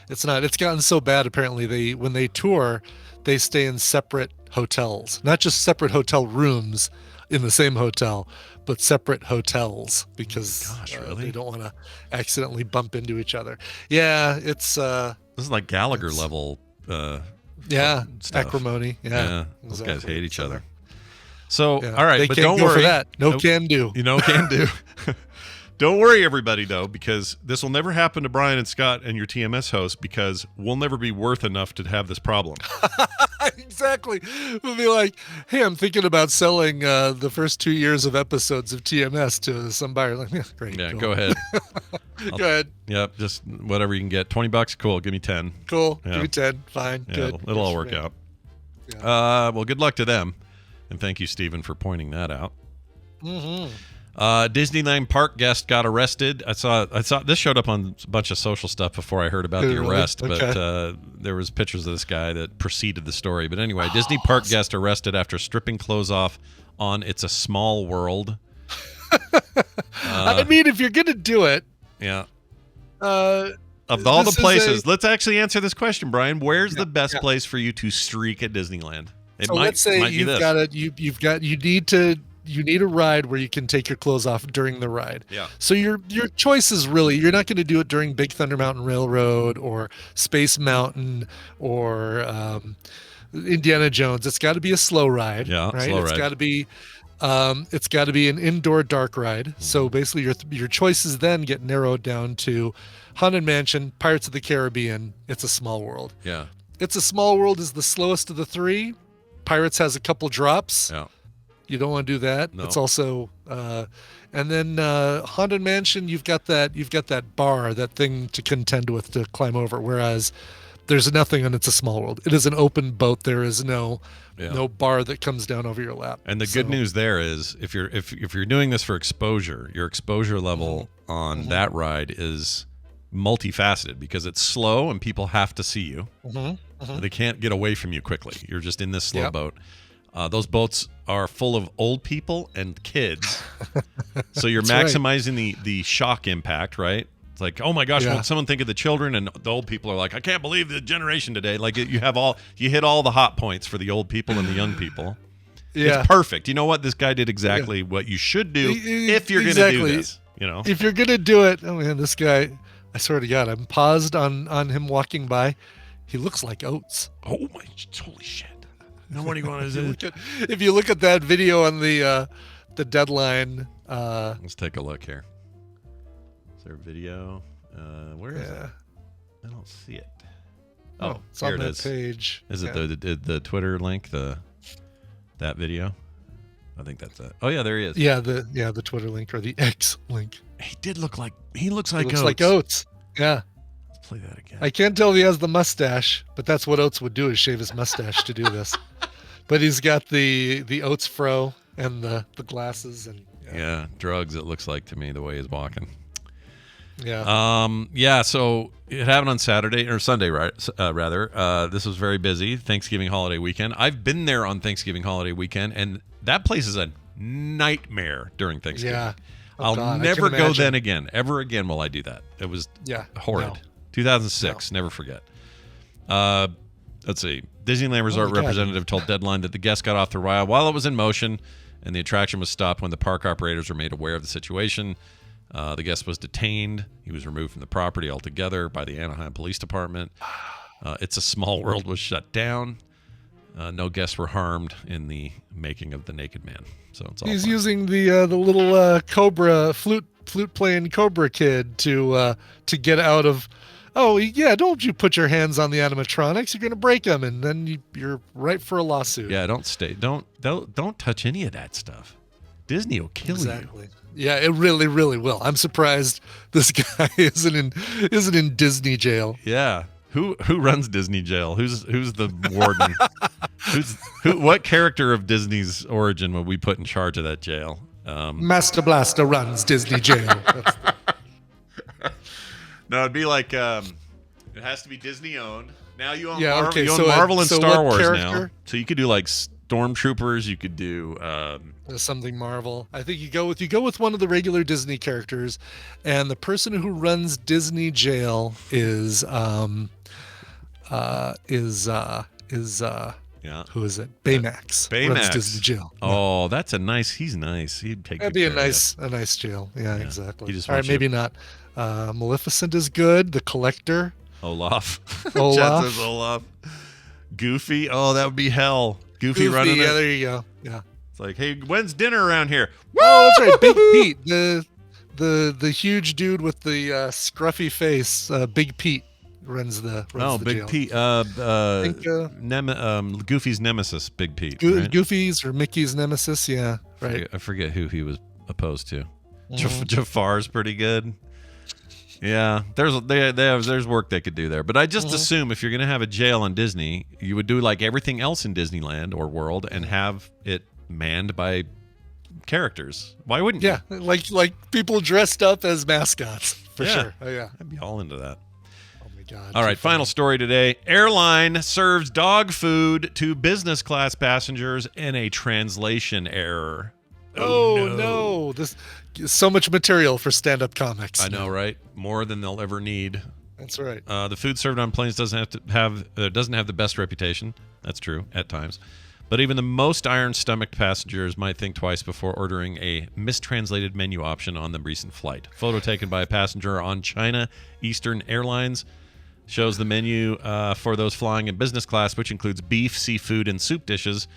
It's gotten so bad, apparently, when they tour, they stay in separate hotels, not just separate hotel rooms in the same hotel, but separate hotels because they don't want to accidentally bump into each other. Yeah, it's this is like Gallagher level stuff. acrimony. Yeah, those guys hate each other. So all right, they but can't don't go worry. For that. No can do. Can do. Don't worry, everybody, though, because this will never happen to Brian and Scott and your TMS host, because we'll never be worth enough to have this problem. Exactly. We'll be like, hey, I'm thinking about selling the first 2 years of episodes of TMS to some buyer. Like, great. Yeah, cool. go ahead. Go ahead. Yep, just whatever you can get. $20, cool. Give me 10. Cool. Yeah. Give me 10. Fine. Yeah, Good. it'll all work out. Yeah. Well, good luck to them, and thank you, Stephen, for pointing that out. Mm-hmm. Disneyland park guest got arrested. I saw this showed up on a bunch of social stuff before I heard about the arrest, but there was pictures of this guy that preceded the story. But anyway, Disney park guest arrested after stripping clothes off on It's a Small World. I mean, if you're gonna do it, of all the places, let's actually answer this question, Brian. Where's the best place for you to streak at Disneyland? Let's say you need a ride where you can take your clothes off during the ride. Yeah. So your choice is really, you're not going to do it during Big Thunder Mountain Railroad or Space Mountain or Indiana Jones. It's got to be a slow ride. Yeah, right. Slow it's ride. got to be an indoor dark ride. Mm-hmm. So basically, your choices then get narrowed down to Haunted Mansion, Pirates of the Caribbean. It's a Small World. Yeah. It's a Small World is the slowest of the three. Pirates has a couple drops. Yeah. You don't want to do that. No. It's also And then Haunted Mansion, you've got that bar, that thing to contend with, to climb over. Whereas there's nothing, and it's a small world. It is an open boat. There is no bar that comes down over your lap. And the good news there is, if you're doing this for exposure, your exposure level on that ride is multifaceted, because it's slow and people have to see you. They can't get away from you quickly. You're just in this slow boat. Those boats are full of old people and kids, so you're maximizing the shock impact, right? It's like, oh my gosh, won't someone think of the children? And the old people are like, I can't believe the generation today. Like, you hit all the hot points for the old people and the young people. It's perfect. You know what? This guy did exactly what you should do if you're going to do this. You know, if you're going to do it. Oh man, this guy, I swear to God, I'm paused on him walking by. He looks like Oates. Oh my, holy shit. No one is it? If you look at that video on the deadline. Let's take a look here. Is there a video? Where is it? I don't see it. Oh, it's on that page. Is it the Twitter link? That video? I think that's it. Oh yeah, there he is. Yeah, the Twitter link, or the X link. He looks like Oates. Like Oates. Yeah. Let's play that again. I can't tell if he has the mustache, but that's what Oates would do, is shave his mustache to do this. But he's got the Oates fro and the glasses and drugs. It looks like to me, the way he's walking. Yeah. So it happened on Saturday or Sunday, right? Rather. This was very busy. Thanksgiving holiday weekend. I've been there on Thanksgiving holiday weekend, and that place is a nightmare during Thanksgiving. Yeah. I'll never go then again. Ever again will I do that. It was horrid. No. 2006. Never forget. Let's see. Disneyland Resort representative told Deadline that the guest got off the ride while it was in motion, and the attraction was stopped when the park operators were made aware of the situation. The guest was detained. He was removed from the property altogether by the Anaheim Police Department. It's a Small World was shut down. No guests were harmed in the making of The Naked Man. So it's all he's fine. using the little Cobra flute playing Cobra kid to get out of. Oh yeah, don't you put your hands on the animatronics? You're gonna break them, and then you're right for a lawsuit. Yeah, don't touch any of that stuff. Disney will kill you. Yeah, it really, really will. I'm surprised this guy isn't in Disney jail. Yeah. Who runs Disney jail? Who's the warden? What character of Disney's origin would we put in charge of that jail? Master Blaster runs Disney jail. No, it'd be like it has to be Disney owned. Now you own so Marvel and Star Wars character? now. So you could do like Stormtroopers. You could do something Marvel. I think you go with one of the regular Disney characters, and the person who runs Disney jail is who is it? Baymax. Baymax runs Disney jail. Oh, that's he's nice. He'd take. That'd be a nice jail. Yeah, exactly. All right, maybe not. Maleficent is good. The Collector. Olaf. Chad says Olaf. Goofy. Oh, that would be hell. Goofy running. Yeah, there you go. Yeah. It's like, hey, when's dinner around here? Oh, that's right. Big Pete, the huge dude with the scruffy face. Big Pete runs the Big jail. Pete. Goofy's nemesis, Big Pete. Right? Goofy's or Mickey's nemesis. Yeah, right. I forget who he was opposed to. Jafar's pretty good. Yeah, there's work they could do there, but I just assume if you're going to have a jail in Disney, you would do like everything else in Disneyland or World and have it manned by characters. Why wouldn't you? Yeah, like people dressed up as mascots for sure. Oh yeah, I'd be all into that. Oh my God. All right, final story today. Airline serves dog food to business class passengers in a translation error. Oh no! This so much material for stand-up comics. I know, right? More than they'll ever need. That's right. The food served on planes doesn't have the best reputation. That's true at times, but even the most iron-stomached passengers might think twice before ordering a mistranslated menu option on the recent flight. Photo taken by a passenger on China Eastern Airlines shows the menu for those flying in business class, which includes beef, seafood, and soup dishes.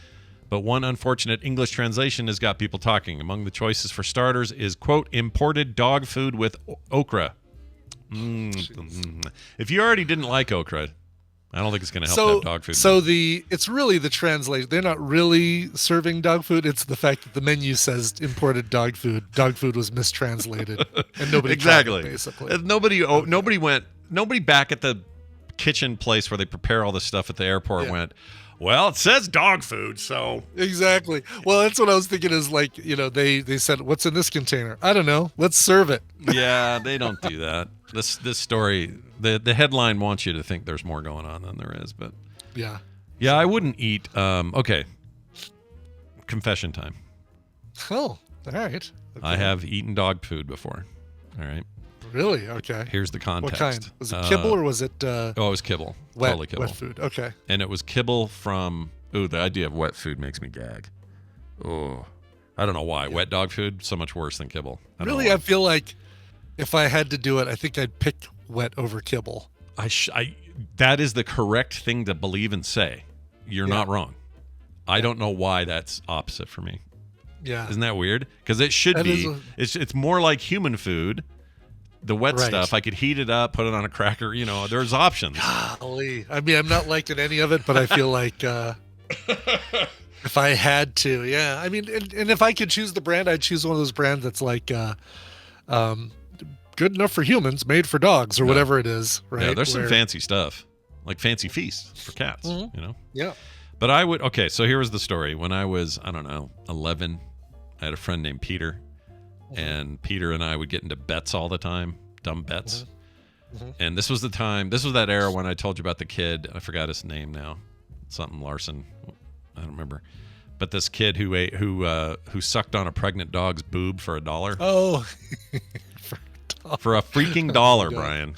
But one unfortunate English translation has got people talking. Among the choices for starters is, quote, imported dog food with okra. If you already didn't like okra, I don't think it's going to help to have dog food. So it's really the translation. They're not really serving dog food. It's the fact that the menu says imported dog food. Dog food was mistranslated, and nobody exactly. caught it, basically. Nobody back at the kitchen place where they prepare all this stuff at the airport went, well, it says dog food, so. Exactly. Well, that's what I was thinking is like, they said, what's in this container? I don't know. Let's serve it. Yeah, they don't do that. This story, the headline wants you to think there's more going on than there is, but. Yeah. Yeah, I wouldn't eat. Okay. Confession time. Oh, all right. Okay. I have eaten dog food before. All right. Really? Okay. Here's the context. What kind? Was it kibble or was it? It was kibble. Wet, totally kibble. Wet food. Okay. And it was kibble from. Ooh, the idea of wet food makes me gag. Oh, I don't know why. Wet dog food so much worse than kibble. I feel like if I had to do it, I think I'd pick wet over kibble. That is the correct thing to believe and say. You're not wrong. I don't know why that's opposite for me. Yeah. Isn't that weird? Because it should be. It's more like human food. The wet stuff, I could heat it up, put it on a cracker. There's options. Golly. I mean, I'm not liking any of it, but I feel like if I had to, yeah. I mean, and if I could choose the brand, I'd choose one of those brands that's like good enough for humans, made for dogs, or whatever it is, right? Yeah, there's some fancy stuff, like Fancy Feast for cats, Yeah. But I would, okay, so here was the story. When I was, 11, I had a friend named Peter. And Peter and I would get into bets all the time, dumb bets. And this was that era when I told you about the kid. I forgot his name now, something Larson. I don't remember. But this kid who sucked on a pregnant dog's boob for $1. Oh, for a freaking dollar, Brian.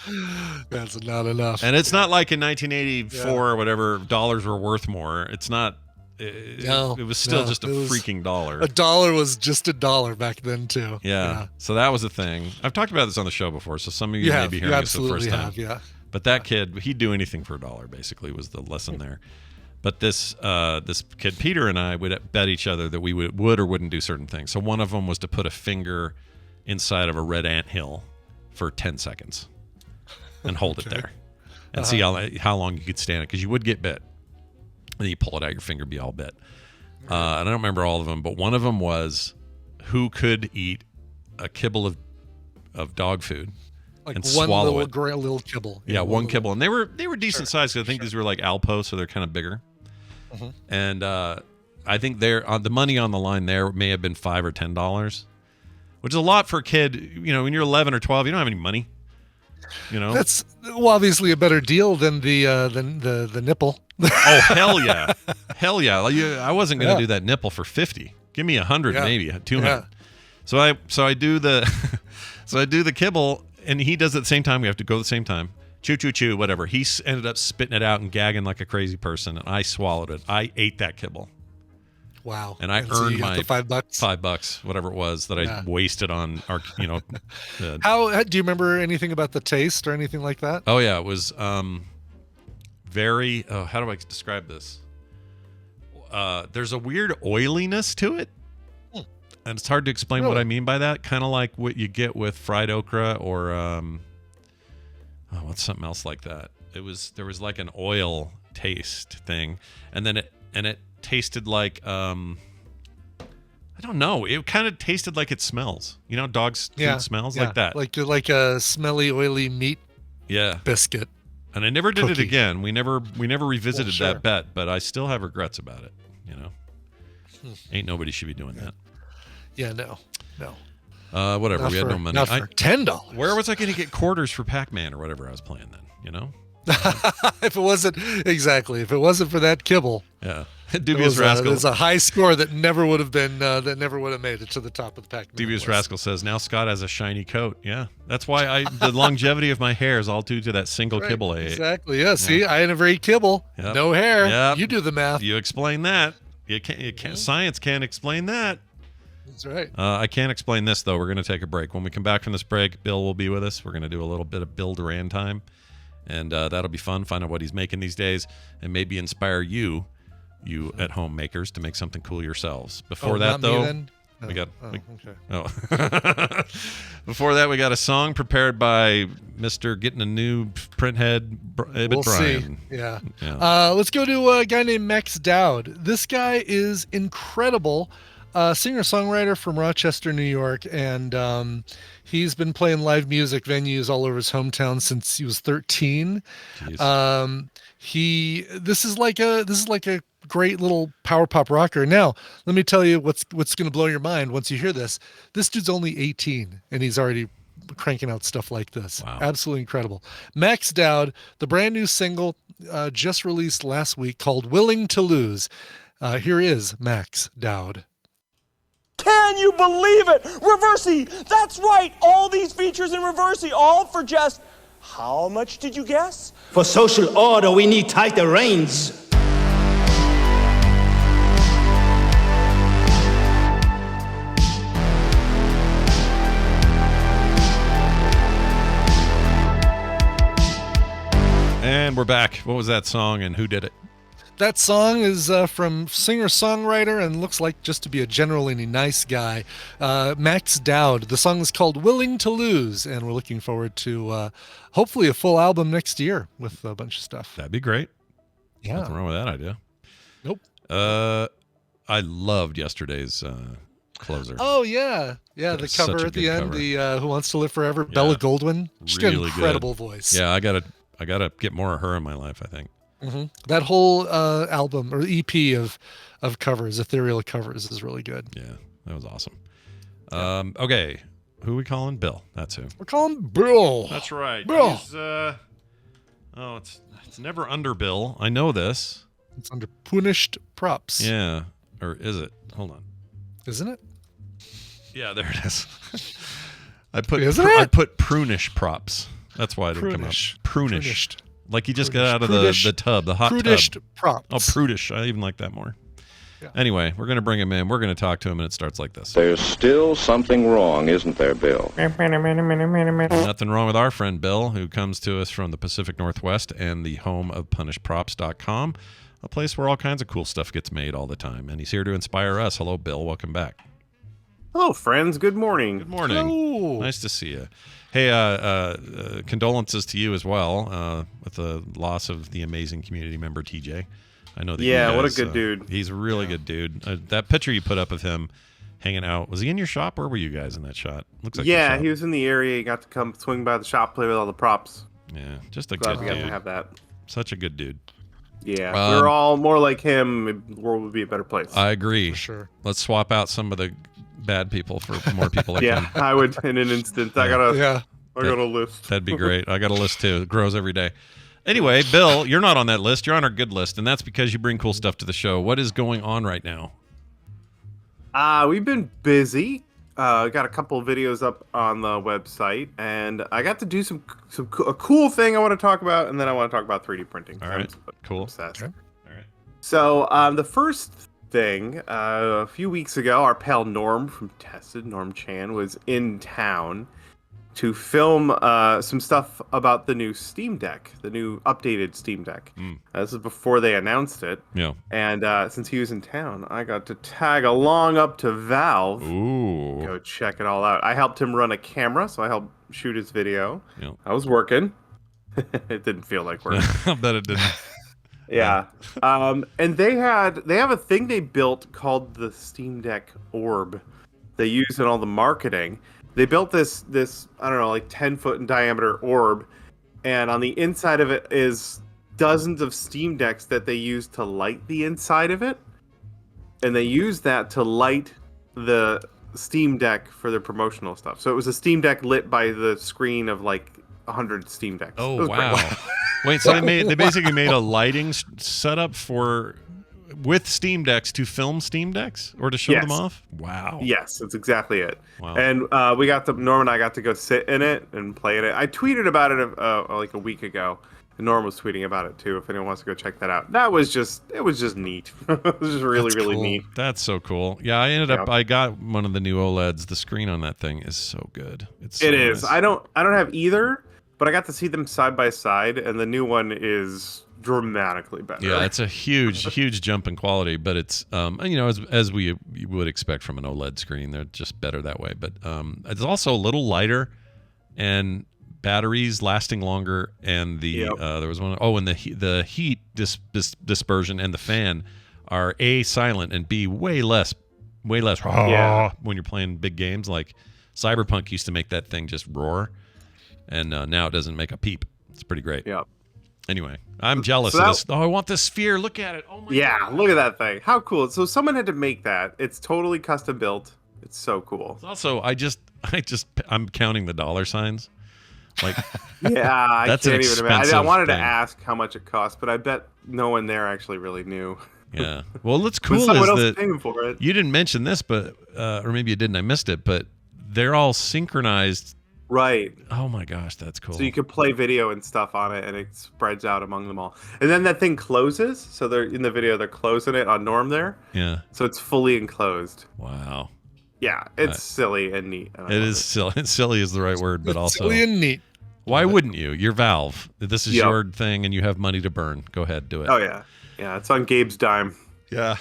That's not enough. And it's not like in 1984 or whatever dollars were worth more. It's not. It was still just a freaking dollar. $1 was just $1 back then too. Yeah. So that was a thing. I've talked about this on the show before, so some of you may be hearing this for the first time. Yeah. But that kid, he'd do anything for $1, basically, was the lesson there. But this kid Peter and I would bet each other that we would or wouldn't do certain things. So one of them was to put a finger inside of a red anthill for 10 seconds and hold it there and see how long you could stand it, because you would get bit. And then you pull it out, your finger be all bit. And I don't remember all of them, but one of them was who could eat a kibble of dog food and swallow it. Like one little kibble. Yeah, one kibble. And they were decent size, because I think these were like Alpo, so they're kind of bigger. And I think the money on the line there may have been $5 or $10, which is a lot for a kid. When you're 11 or 12, you don't have any money. That's obviously a better deal than the nipple. Oh, hell yeah. Hell yeah. I wasn't going to do that nipple for 50. Give me 100, maybe 200. Yeah. So I do the kibble, and he does it at the same time. We have to go at the same time. Chew, chew, chew, whatever. He ended up spitting it out and gagging like a crazy person, and I swallowed it. I ate that kibble. Wow. And I earned my $5. $5, whatever it was that I wasted on our, How do you remember anything about the taste or anything like that? Oh yeah, it was very. How do I describe this? There's a weird oiliness to it, and it's hard to explain what I mean by that. Kind of like what you get with fried okra or what's something else like that. There was like an oil taste thing, and then it tasted like I don't know. It kind of tasted like it smells. Dogs' food smells like that. Like a smelly, oily meat biscuit. And I never did it again. We never revisited that bet, but I still have regrets about it. Ain't nobody should be doing that. Yeah, no. Whatever. We had no money. Not for $10. Where was I going to get quarters for Pac-Man or whatever I was playing then? If it wasn't for that kibble. Yeah. Dubious Rascal. There's a high score that never would have been that never would have made it to the top of the Pac-Man. Dubious Rascal says now Scott has a shiny coat. Yeah, that's why the longevity of my hair is all due to that single kibble I ate. Exactly. Yeah. See, I never ate kibble. Yep. No hair. Yep. You do the math. You explain that. You can't. Science can't explain that. That's right. I can't explain this though. We're going to take a break. When we come back from this break, Bill will be with us. We're going to do a little bit of Bill Duran time, and that'll be fun. Find out what he's making these days, and maybe inspire you at home makers to make something cool yourselves. Before that, though, We got. Okay. Oh. Before that, we got a song prepared by Mr. Getting a New Print Head, We'll Brian. see. Yeah. Yeah. Let's go to a guy named Max Dowd. This guy is incredible. Singer-songwriter from Rochester, New York, and he's been playing live music venues all over his hometown since he was 13. This is like a great little power pop rocker. Now, let me tell you what's going to blow your mind once you hear this. This dude's only 18 and he's already cranking out stuff like this. Wow. Absolutely incredible. Max Dowd, the brand new single just released last week called Willing to Lose. Here is Max Dowd. Can you believe it? Reversey! That's right! All these features in Reversey, all for just... How much did you guess? For social order, we need tighter reins. And we're back. What was that song and who did it? That song is from singer-songwriter and looks like just to be a generally nice guy, Max Dowd. The song is called Willing to Lose, and we're looking forward to hopefully a full album next year with a bunch of stuff. That'd be great. Yeah. Nothing wrong with that idea. Nope. I loved yesterday's closer. Oh, yeah. Yeah, the Such cover a at the good end, cover. the Who Wants to Live Forever, Bella Goldwyn. She's got an Really incredible good. voice. Yeah, I gotta get more of her in my life, I think. Mm-hmm. That whole album or EP of covers, ethereal covers, is really good. Yeah, that was awesome. Okay, who are we calling? Bill. That's who. We're calling Bill. That's right. Bill. He's, it's never under Bill. I know this. It's under Punished Props. Yeah, or is it? Hold on. Isn't it? Yeah, there it is. I put Prunish Props. That's why it didn't Prunish. come up. Prunish. Prunishhed. Like you just Prudish. got out of the tub, the hot Prudished tub. Props. Oh, prudish. I even like that more. Yeah. Anyway, we're going to bring him in. We're going to talk to him, and it starts like this. There's still something wrong, isn't there, Bill? Nothing wrong with our friend Bill, who comes to us from the Pacific Northwest and the home of punishprops.com, a place where all kinds of cool stuff gets made all the time. And he's here to inspire us. Hello, Bill. Welcome back. Hello, friends. Good morning. Good morning. Hello. Nice to see you. Hey, condolences to you as well with the loss of the amazing community member TJ. I know that. Yeah, you guys, what a good dude. He's a really good dude. That picture you put up of him hanging out, was he in your shop? Where were you guys in that shot? Looks like yeah, he was in the area. He got to come swing by the shop, play with all the props. Yeah, just a Glad good we got dude. to have that. Such a good dude. Yeah, if we were all more like him, the world would be a better place. I agree. For sure. Let's swap out some of the bad people for more people like yeah, him. I would in an instant. I got a list. That'd be great. I got a list too. It grows every day. Anyway, Bill, you're not on that list. You're on our good list, and that's because you bring cool stuff to the show. What is going on right now? We've been busy. Got a couple of videos up on the website, and I got to do a cool thing I want to talk about, and then I want to talk about 3D printing. All right, cool. Obsessed. Okay. All right. So the first thing, a few weeks ago, our pal Norm from Tested, Norm Chan, was in town to film some stuff about the new Steam Deck, the new updated Steam Deck. This is before they announced it. Yeah. And since he was in town, I got to tag along up to Valve. Ooh. Go check it all out. I helped him run a camera, so I helped shoot his video. Yeah. I was working. It didn't feel like work. I bet it didn't. Yeah. And they have a thing they built called the Steam Deck Orb. They use in all the marketing. They built this I don't know, like 10-foot in diameter orb, and on the inside of it is dozens of Steam Decks that they use to light the inside of it. And they use that to light the Steam Deck for their promotional stuff. So it was a Steam Deck lit by the screen of like 100 Steam Decks. Oh, wow. Wait, so they basically made a lighting setup with Steam Decks to film Steam Decks or to show them off? Wow. Yes, that's exactly it. Wow. And Norm and I got to go sit in it and play in it. I tweeted about it like a week ago. And Norm was tweeting about it too. If anyone wants to go check that out, it was just neat. It was just really neat. That's so cool. Yeah, I got one of the new OLEDs. The screen on that thing is so good. It is. I don't have either, but I got to see them side by side, and the new one is dramatically better. Yeah, it's a huge jump in quality, but it's as you would expect from an OLED screen, they're just better that way. But it's also a little lighter, and batteries lasting longer, and there was one. Oh, and the heat dispersion and the fan are A, silent, and B, way less when you're playing big games. Like Cyberpunk used to make that thing just roar, and now it doesn't make a peep. It's pretty great. Yeah. Anyway, I'm jealous of this. Oh, I want this sphere. Look at it. Oh my God. Look at that thing. How cool. So someone had to make that. It's totally custom built. It's so cool. It's also, I'm counting the dollar signs. Like, yeah, I that's can't even imagine. I wanted thing. to ask how much it cost, but I bet no one there actually really knew. Yeah. Well, what's cool is that for it. You didn't mention this, but or maybe you didn't. I missed it, but they're all synchronized. Right. Oh my gosh, that's cool. So you could play video and stuff on it, and it spreads out among them all. And then that thing closes. So they're in the video. They're closing it on Norm there. Yeah. So it's fully enclosed. Wow. Yeah, it's silly and neat. It is silly. Silly is the right word, but also silly and neat. Why wouldn't you? You're Valve. This is your thing, and you have money to burn. Go ahead, do it. Oh yeah, yeah. It's on Gabe's dime. Yeah.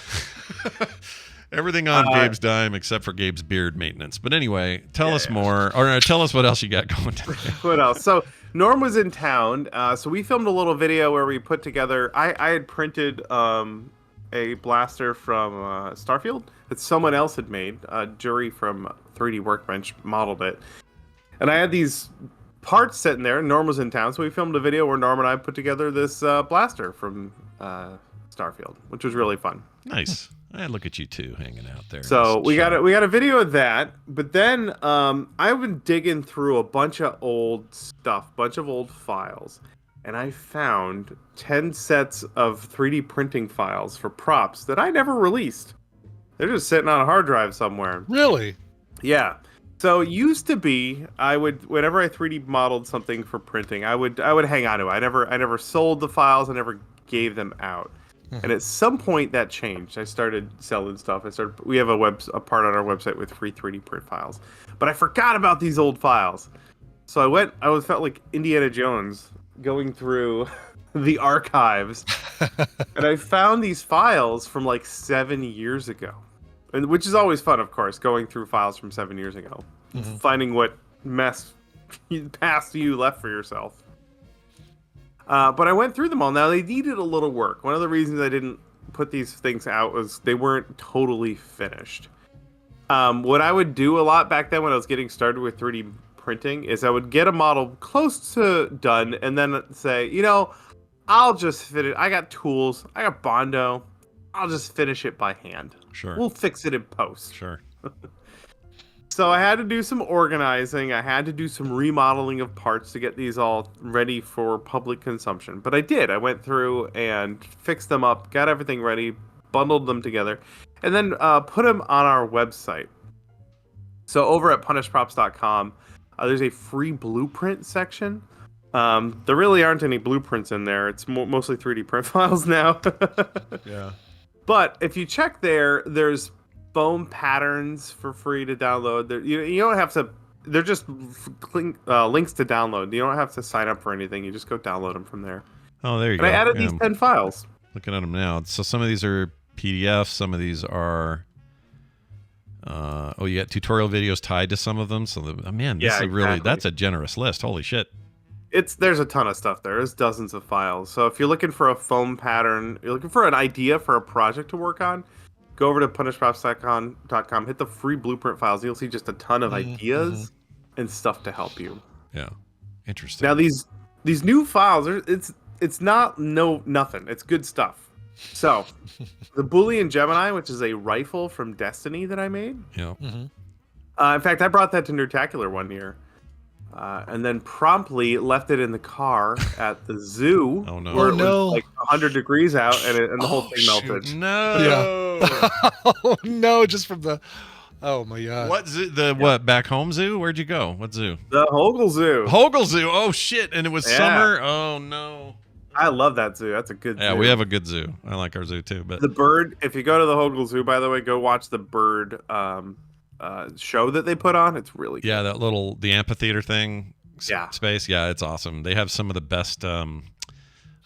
Everything on Gabe's dime except for Gabe's beard maintenance. But anyway, tell us more, or tell us what else you got going today. What else? So Norm was in town, so we filmed a little video where we put together. I had printed a blaster from Starfield that someone else had made. Durh from 3D Workbench modeled it, and I had these parts sitting there. Norm was in town, so we filmed a video where Norm and I put together this blaster from Starfield, which was really fun. Nice. Look at you two hanging out there. So we got a video of that, but then I've been digging through a bunch of old stuff, bunch of old files, and I found 10 sets of 3D printing files for props that I never released. They're just sitting on a hard drive somewhere. Really? Yeah. So it used to be whenever I 3D modeled something for printing, I would hang on to it. I never sold the files. I never gave them out. And at some point that changed. I started selling stuff. We have a part on our website with free 3D print files. But I forgot about these old files. So I felt like Indiana Jones going through the archives. And I found these files from like 7 years ago. And which is always fun, of course, going through files from 7 years ago. Finding what mess past you left for yourself. But I went through them all. Now, they needed a little work. One of the reasons I didn't put these things out was they weren't totally finished. What I would do a lot back then when I was getting started with 3D printing is I would get a model close to done and then say, I'll just fit it. I got tools. I got Bondo. I'll just finish it by hand. Sure. We'll fix it in post. Sure. So I had to do some organizing. I had to do some remodeling of parts to get these all ready for public consumption. But I did. I went through and fixed them up, got everything ready, bundled them together, and then put them on our website. So over at punishprops.com, there's a free blueprint section. There really aren't any blueprints in there. It's mostly 3D print files now. Yeah. But if you check there, there's foam patterns for free to download. You don't have to. They're just links to download. You don't have to sign up for anything. You just go download them from there. Oh, there you go. I added these 10 files. Looking at them now. So some of these are PDFs. Some of these are. You got tutorial videos tied to some of them. So that's a generous list. Holy shit. There's a ton of stuff there. There's dozens of files. So if you're looking for a foam pattern, you're looking for an idea for a project to work on, go over to punishprops.com, hit the free blueprint files. You'll see just a ton of ideas and stuff to help you. Yeah, interesting. Now these new files, it's not nothing. It's good stuff. So the Boolean Gemini, which is a rifle from Destiny that I made. Yeah. In fact, I brought that to Nerdtacular one year. And then promptly left it in the car at the zoo. Oh no! Where it was like 100 degrees out, and the whole thing melted. No! Yeah. Oh no! Just from the. Oh my god! What zoo? What back home zoo? Where'd you go? What zoo? The Hobble Zoo. Hobble Zoo. Oh shit! And it was summer. Oh no! I love that zoo. That's a good zoo. Yeah, we have a good zoo. I like our zoo too. But the bird. If you go to the Hobble Zoo, by the way, go watch the bird. Show that they put on. It's really good. Yeah, the amphitheater thing. Space. Yeah, it's awesome. They have some of the best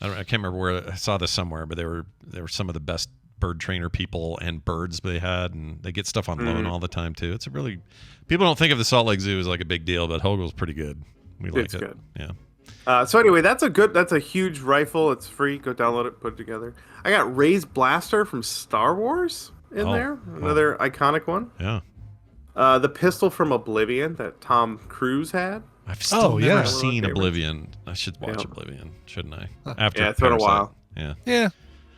I can't remember where I saw this somewhere, but they were some of the best bird trainer people and birds they had, and they get stuff on loan all the time too. It's a really, people don't think of the Salt Lake Zoo as like a big deal, but Hogel's pretty good. We like it. It's good. Yeah. So anyway, that's a huge rifle. It's free. Go download it, put it together. I got Ray's blaster from Star Wars in there. Another iconic one. Yeah. The pistol from Oblivion that Tom Cruise had. I've still never seen Oblivion. I should watch Oblivion, shouldn't I? After it's been a while. Yeah. Yeah.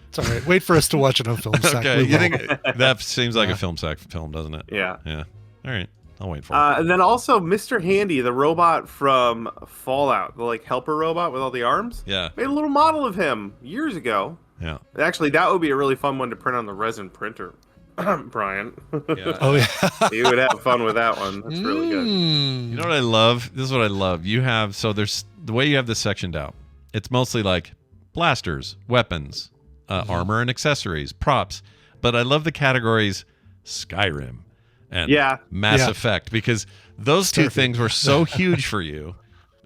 It's all right. Wait for us to watch it on Film Sack. Okay. You think that seems like a Film Sack film, doesn't it? Yeah. Yeah. All right. I'll wait for it. And then also Mr. Handy, the robot from Fallout, the like helper robot with all the arms. Yeah. Made a little model of him years ago. Yeah. Actually, that would be a really fun one to print on the resin printer. Brian. Yeah. Oh yeah. You would have fun with that one. That's really good. You know what I love? This is what I love. You have, so there's the way you have this sectioned out. It's mostly like blasters, weapons, armor and accessories, props. But I love the categories Skyrim and Mass Effect, because those two things were so huge for you.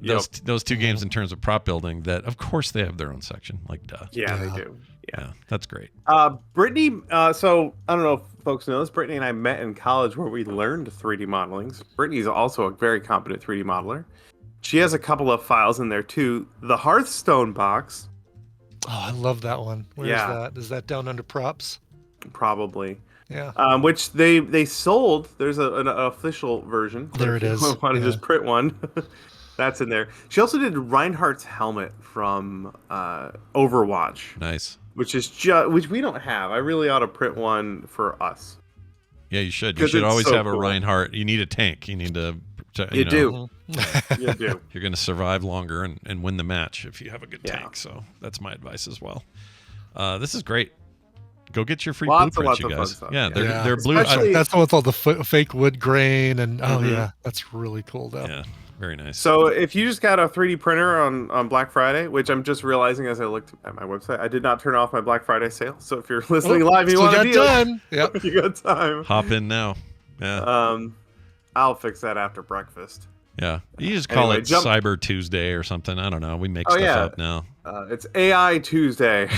Those two games in terms of prop building, that of course they have their own section. Like duh. Yeah, they do. Yeah, that's great. Brittany, so I don't know if folks know this, Brittany and I met in college where we learned 3D modeling. Brittany's also a very competent 3D modeler. She has a couple of files in there too. The Hearthstone box. Oh, I love that one. Where is that? Is that down under props? Probably. Yeah. Which they sold. There's an official version. There it is. If you want to just print one. That's in there. She also did Reinhardt's helmet from Overwatch. Nice. Which we don't have. I really ought to print one for us. Yeah, you should. You should always have a Reinhardt. You need a tank. You need to. You do. You do. You're going to survive longer and win the match if you have a good tank. So that's my advice as well. This is great. Go get your free blueprints, you guys. Yeah, they're blue. That's the one with all the fake wood grain and that's really cool though. Yeah. Very nice. So if you just got a 3D printer on Black Friday, which I'm just realizing as I looked at my website, I did not turn off my Black Friday sale. So if you're listening live, you want to deal. Yep. You got time. Hop in now. Yeah. I'll fix that after breakfast. Yeah. You just call it Cyber Tuesday or something. I don't know. We make stuff up now. It's AI Tuesday.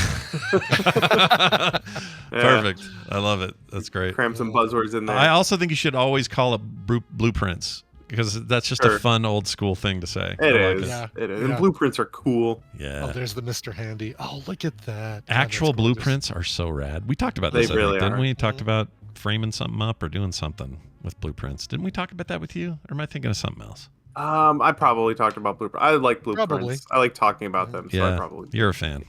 Perfect. I love it. That's great. Cram some buzzwords in there. I also think you should always call it blueprints, because that's just a fun old school thing to say. It is. It is. And blueprints are cool. Yeah. Oh, there's the Mr. Handy. Oh, look at that. Actual blueprints are so rad. We talked about this, didn't we? Talked about framing something up or doing something with blueprints. Didn't we talk about that with you? Or am I thinking of something else? I probably talked about blueprints. I like blueprints. Probably. I like talking about them. So I probably you're a fan.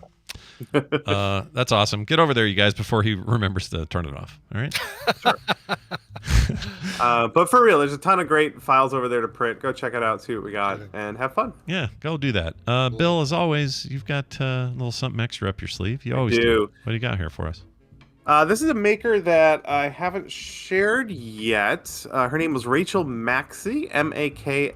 That's awesome. Get over there, you guys, before he remembers to turn it off. All right. Sure. But for real, there's a ton of great files over there to print. Go check it out, see what we got, and have fun. Yeah, go do that. Bill, as always, you've got a little something extra up your sleeve. You always do. What do you got here for us? This is a maker that I haven't shared yet. Her name was Rachel Maxey, Maksy.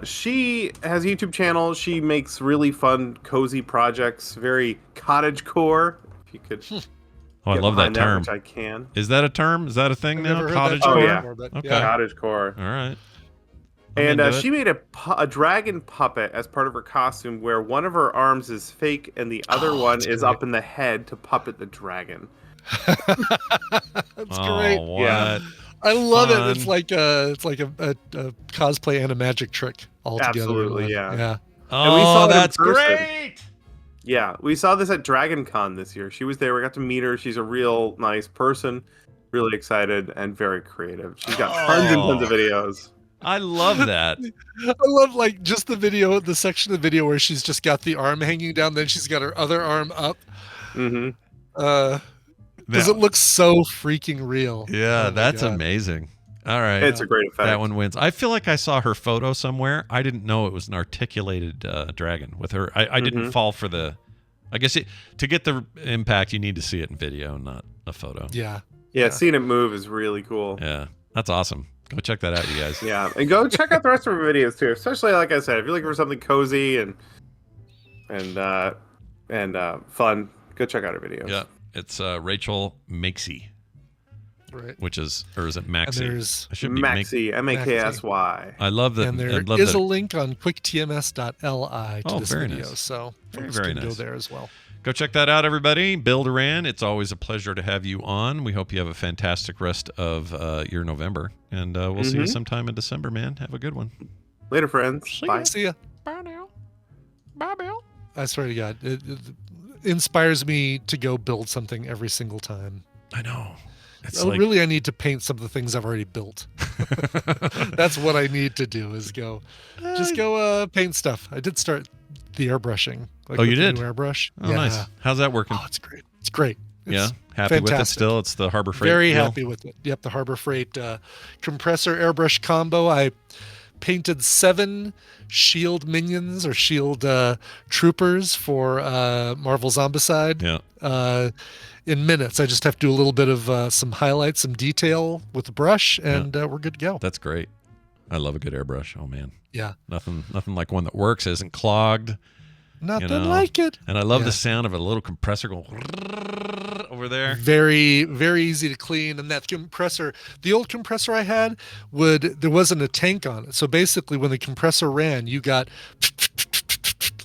She has a YouTube channel. She makes really fun, cozy projects, very cottagecore. If you could. Oh, I love that term. Which I can. Is that a term? Is that a thing now? Cottagecore? Oh, yeah. Okay. Cottagecore. All right. And she made a dragon puppet as part of her costume where one of her arms is fake and the other one is up in the head to puppet the dragon. That's great. What? Yeah. I love it. It's like a cosplay and a magic trick all together. Absolutely, yeah. Oh, and we saw that's great. Yeah, we saw this at Dragon Con this year. She was there. We got to meet her. She's a real nice person. Really excited and very creative. She's got tons and tons of videos. I love that. I love like just the video, the section of the video where she's just got the arm hanging down, then she's got her other arm up. Mm-hmm. Does it look so freaking real? Yeah, that's amazing. All right. It's a great effect. That one wins. I feel like I saw her photo somewhere. I didn't know it was an articulated dragon with her. I didn't fall for the... I guess to get the impact, you need to see it in video, not a photo. Yeah. Yeah, seeing it move is really cool. Yeah, that's awesun. Go check that out, you guys. Yeah, and go check out the rest of her videos too. Especially, like I said, if you're looking for something cozy and fun, go check out her videos. Yeah, it's Rachel Maxey. Right. Which is, or is it Maxi? And there's I should be Maxi, M-A-K-S-Y. I love that. And there I love is that. a link on quicktms.li to this very video, nice. so Very, folks very can nice. go there as well. Go check that out, everybody. Bill Duran, it's always a pleasure to have you on. We hope you have a fantastic rest of your November, and we'll see you sometime in December, man. Have a good one. Later, friends. Bye. See ya. Bye now. Bye, Bill. I swear to God, it inspires me to go build something every single time. I know. It's really, I need to paint some of the things I've already built. That's what I need to do is go paint stuff. I did start the airbrushing. You did? New airbrush. Oh, nice. How's that working? Oh, it's great. It's great. Yeah, happy with it still? It's the Harbor Freight Very deal? happy with it. Yep, the Harbor Freight compressor airbrush combo. I painted 7 shield minions or shield troopers for Marvel Zombicide. Yeah. In minutes. I just have to do a little bit of some highlights, some detail with the brush, and we're good to go. That's great. I love a good airbrush. Oh man. Yeah. Nothing like one that works, isn't clogged. Nothing like it. And I love the sound of a little compressor going over there. Very, very easy to clean. And that compressor, the old compressor I had, there wasn't a tank on it. So basically when the compressor ran, you got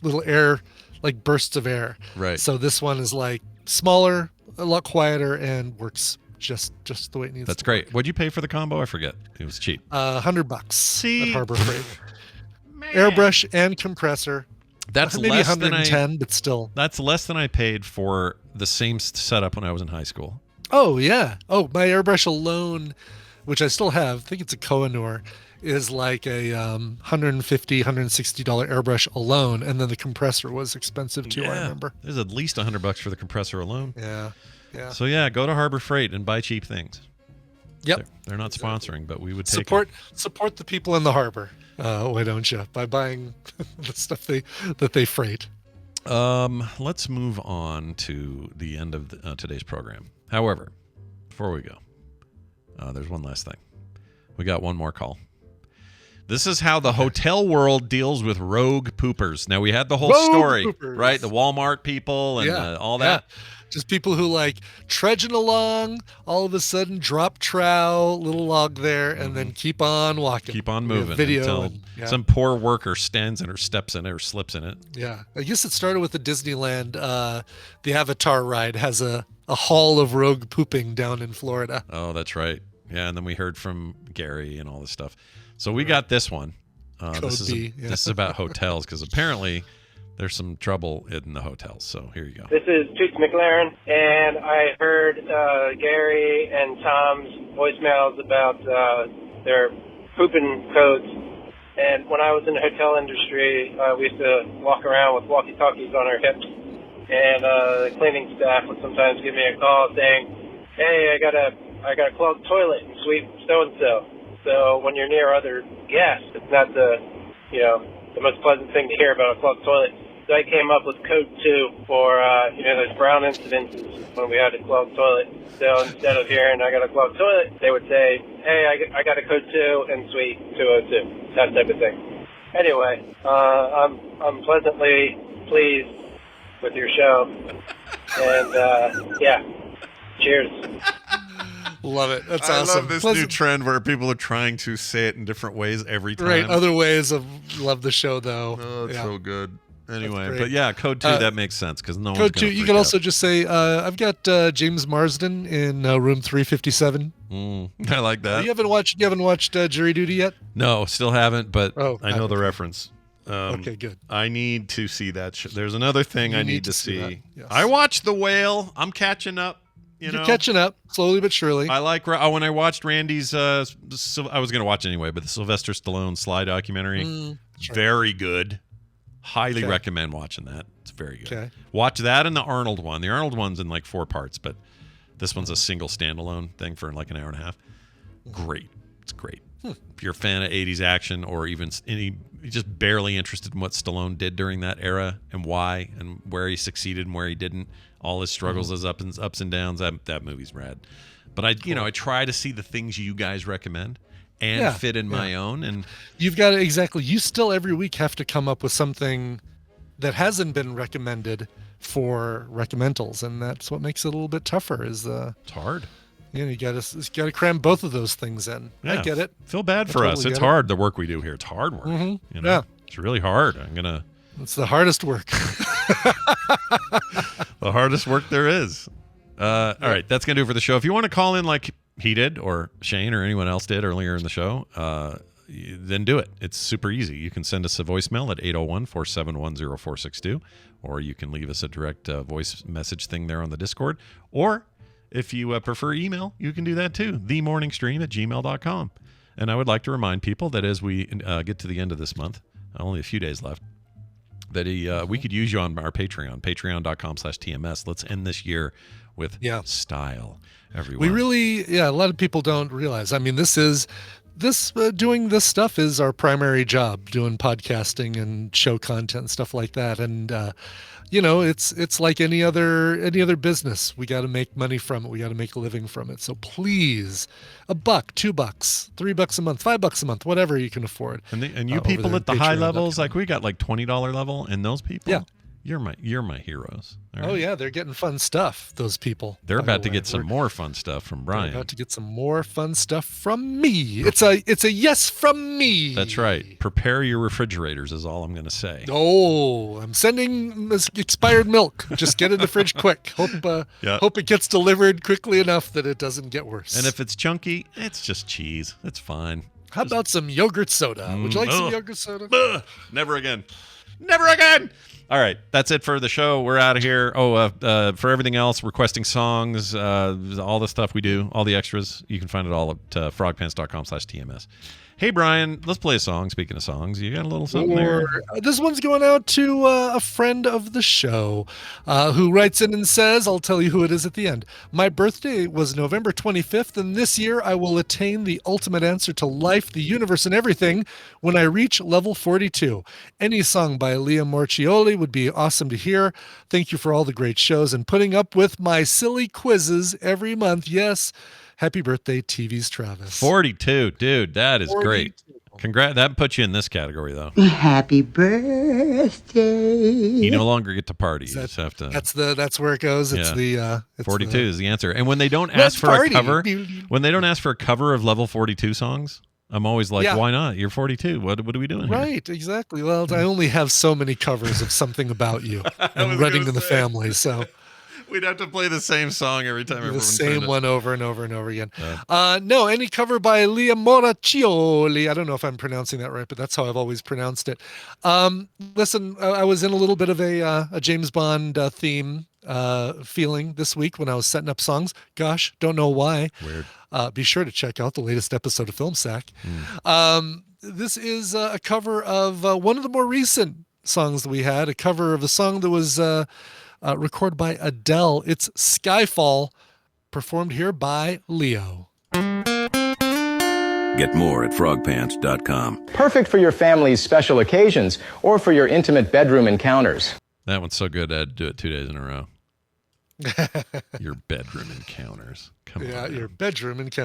little air, like bursts of air. Right. So this one is like smaller, a lot quieter, and works just the way it needs. That's great. What'd you pay for the combo? I forget. It was cheap. $100. See? At Harbor Freight. Airbrush and compressor. That's maybe less 110, but still. That's less than I paid for the same setup when I was in high school. Oh yeah. Oh, my airbrush alone, which I still have, I think it's a Koh-i-Noor, is like a $150, $160 airbrush alone, and then the compressor was expensive too. I remember. There's at least $100 for the compressor alone. Yeah. So yeah, go to Harbor Freight and buy cheap things. Yep. They're not sponsoring, but we would take support the people in the harbor. Why don't you? By buying the stuff that they freight. Let's move on to the end of today's program. However, before we go, there's one last thing. We got one more call. This is how the hotel world deals with rogue poopers. Now, we had the whole story, poopers. Right? The Walmart people and all that. Yeah. Just people who like trudging along, all of a sudden drop trowel, little log there, and then keep on walking. Keep on moving video until some poor worker stands in or steps in it or slips in it. Yeah. I guess it started with the Disneyland. The Avatar ride has a hall of rogue pooping down in Florida. Oh, that's right. Yeah, and then we heard from Gary and all this stuff. So we got this one. This is about hotels because apparently there's some trouble in the hotels. So here you go. This is Toots McLaren, and I heard Gary and Tom's voicemails about their pooping codes. And when I was in the hotel industry, we used to walk around with walkie-talkies on our hips. And the cleaning staff would sometimes give me a call saying, "Hey, I got a clogged toilet in suite so-and-so." So when you're near other guests, it's not the most pleasant thing to hear about a clogged toilet. So I came up with code 2 for, those brown incidences when we had a clogged toilet. So instead of hearing I got a clogged toilet, they would say, "Hey, I got a code 2 in suite 202, that type of thing. Anyway, I'm pleasantly pleased with your show. And, cheers. Love it. That's I awesome. love this new trend where people are trying to say it in different ways every time. Right. Other ways of love the show, though. Oh, it's so good. Anyway, great. but yeah, code 2, that makes sense because no one's Code going 2, you can also just say, I've got James Marsden in room 357. I like that. You haven't watched Jury Duty yet? No, still haven't, but I I know the reference. Okay, good. I need to see that. There's another thing I need to see. Yes. I watched The Whale. I'm catching up. You're catching up slowly but surely. I like when I watched Randy's. I was going to watch it anyway, but the Sylvester Stallone Sly documentary, very good. Highly recommend watching that. It's very good. Okay. Watch that and the Arnold one. The Arnold one's in like 4 parts, but this one's a single standalone thing for like an hour and a half. Great. It's great. If you're a fan of 80s action or even just barely interested in what Stallone did during that era and why and where he succeeded and where he didn't, all his struggles, his ups and downs, that movie's rad. But I try to see the things you guys recommend and fit in my own. And you've got exactly. You still every week have to come up with something that hasn't been recommended for recommendals, and that's what makes it a little bit tougher. It's hard. You gotta cram both of those things in. Yeah. I get it. Feel bad for us. It's hard, the work we do here. It's hard work. You know? Yeah. It's really hard. It's the hardest work. The hardest work there is. All right, that's going to do it for the show. If you want to call in like he did or Shane or anyone else did earlier in the show, then do it. It's super easy. You can send us a voicemail at 801-471-0462, or you can leave us a direct voice message thing there on the Discord. Or if you prefer email, you can do that too, themorningstream@gmail.com. And I would like to remind people that as we get to the end of this month, only a few days left, that we could use you on our patreon.com/TMS. Let's end this year with style, everyone. We really, a lot of people don't realize. I mean, doing this stuff is our primary job, doing podcasting and show content and stuff like that. And, it's like any other business. We got to make money from it. We got to make a living from it. So please, $1, $2, $3 a month, $5 a month, whatever you can afford. And you people at the high levels, like we got like $20 level, and those people, you're my heroes. Right? Oh yeah, they're getting fun stuff. Those people. They're about to get some more fun stuff from Brian. They're about to get some more fun stuff from me. It's a yes from me. That's right. Prepare your refrigerators is all I'm going to say. Oh, I'm sending expired milk. Just get in the fridge quick. Hope it gets delivered quickly enough that it doesn't get worse. And if it's chunky, it's just cheese. It's fine. How about some yogurt soda? Would you like some yogurt soda? Never again. Never again. All right, that's it for the show. We're out of here. For everything else, requesting songs, all the stuff we do, all the extras, you can find it all at frogpants.com/TMS. Hey, Brian, let's play a song. Speaking of songs, you got a little something there? This one's going out to a friend of the show who writes in and says, I'll tell you who it is at the end. My birthday was November 25th, and this year I will attain the ultimate answer to life, the universe, and everything when I reach level 42. Any song by Leah Morcioli would be awesome to hear. Thank you for all the great shows and putting up with my silly quizzes every month. Yes. Happy birthday, TV's Travis. 42, dude. That is 42. Great. Congrats. That puts you in this category, though. Happy birthday. You no longer get to party. You just have to. That's where it goes. It's 42 is the answer. And when they don't ask for a cover, of level 42 songs, I'm always like, why not? You're 42. What are we doing here? Right, exactly. Well, I only have so many covers of Something About You and Running in the Family, so. We'd have to play the same song every time. The same one over and over and over again. No, any cover by Leah Morcioli. I don't know if I'm pronouncing that right, but that's how I've always pronounced it. Listen, I was in a little bit of a James Bond theme feeling this week when I was setting up songs. Gosh, don't know why. Weird. Be sure to check out the latest episode of Film Sack. This is a cover of one of the more recent songs that we had, a cover of a song that was recorded by Adele. It's Skyfall, performed here by Leo. Get more at frogpants.com. Perfect for your family's special occasions or for your intimate bedroom encounters. That one's so good, I'd do it 2 days in a row. Your bedroom encounters. Come on. Yeah, your bedroom encounters.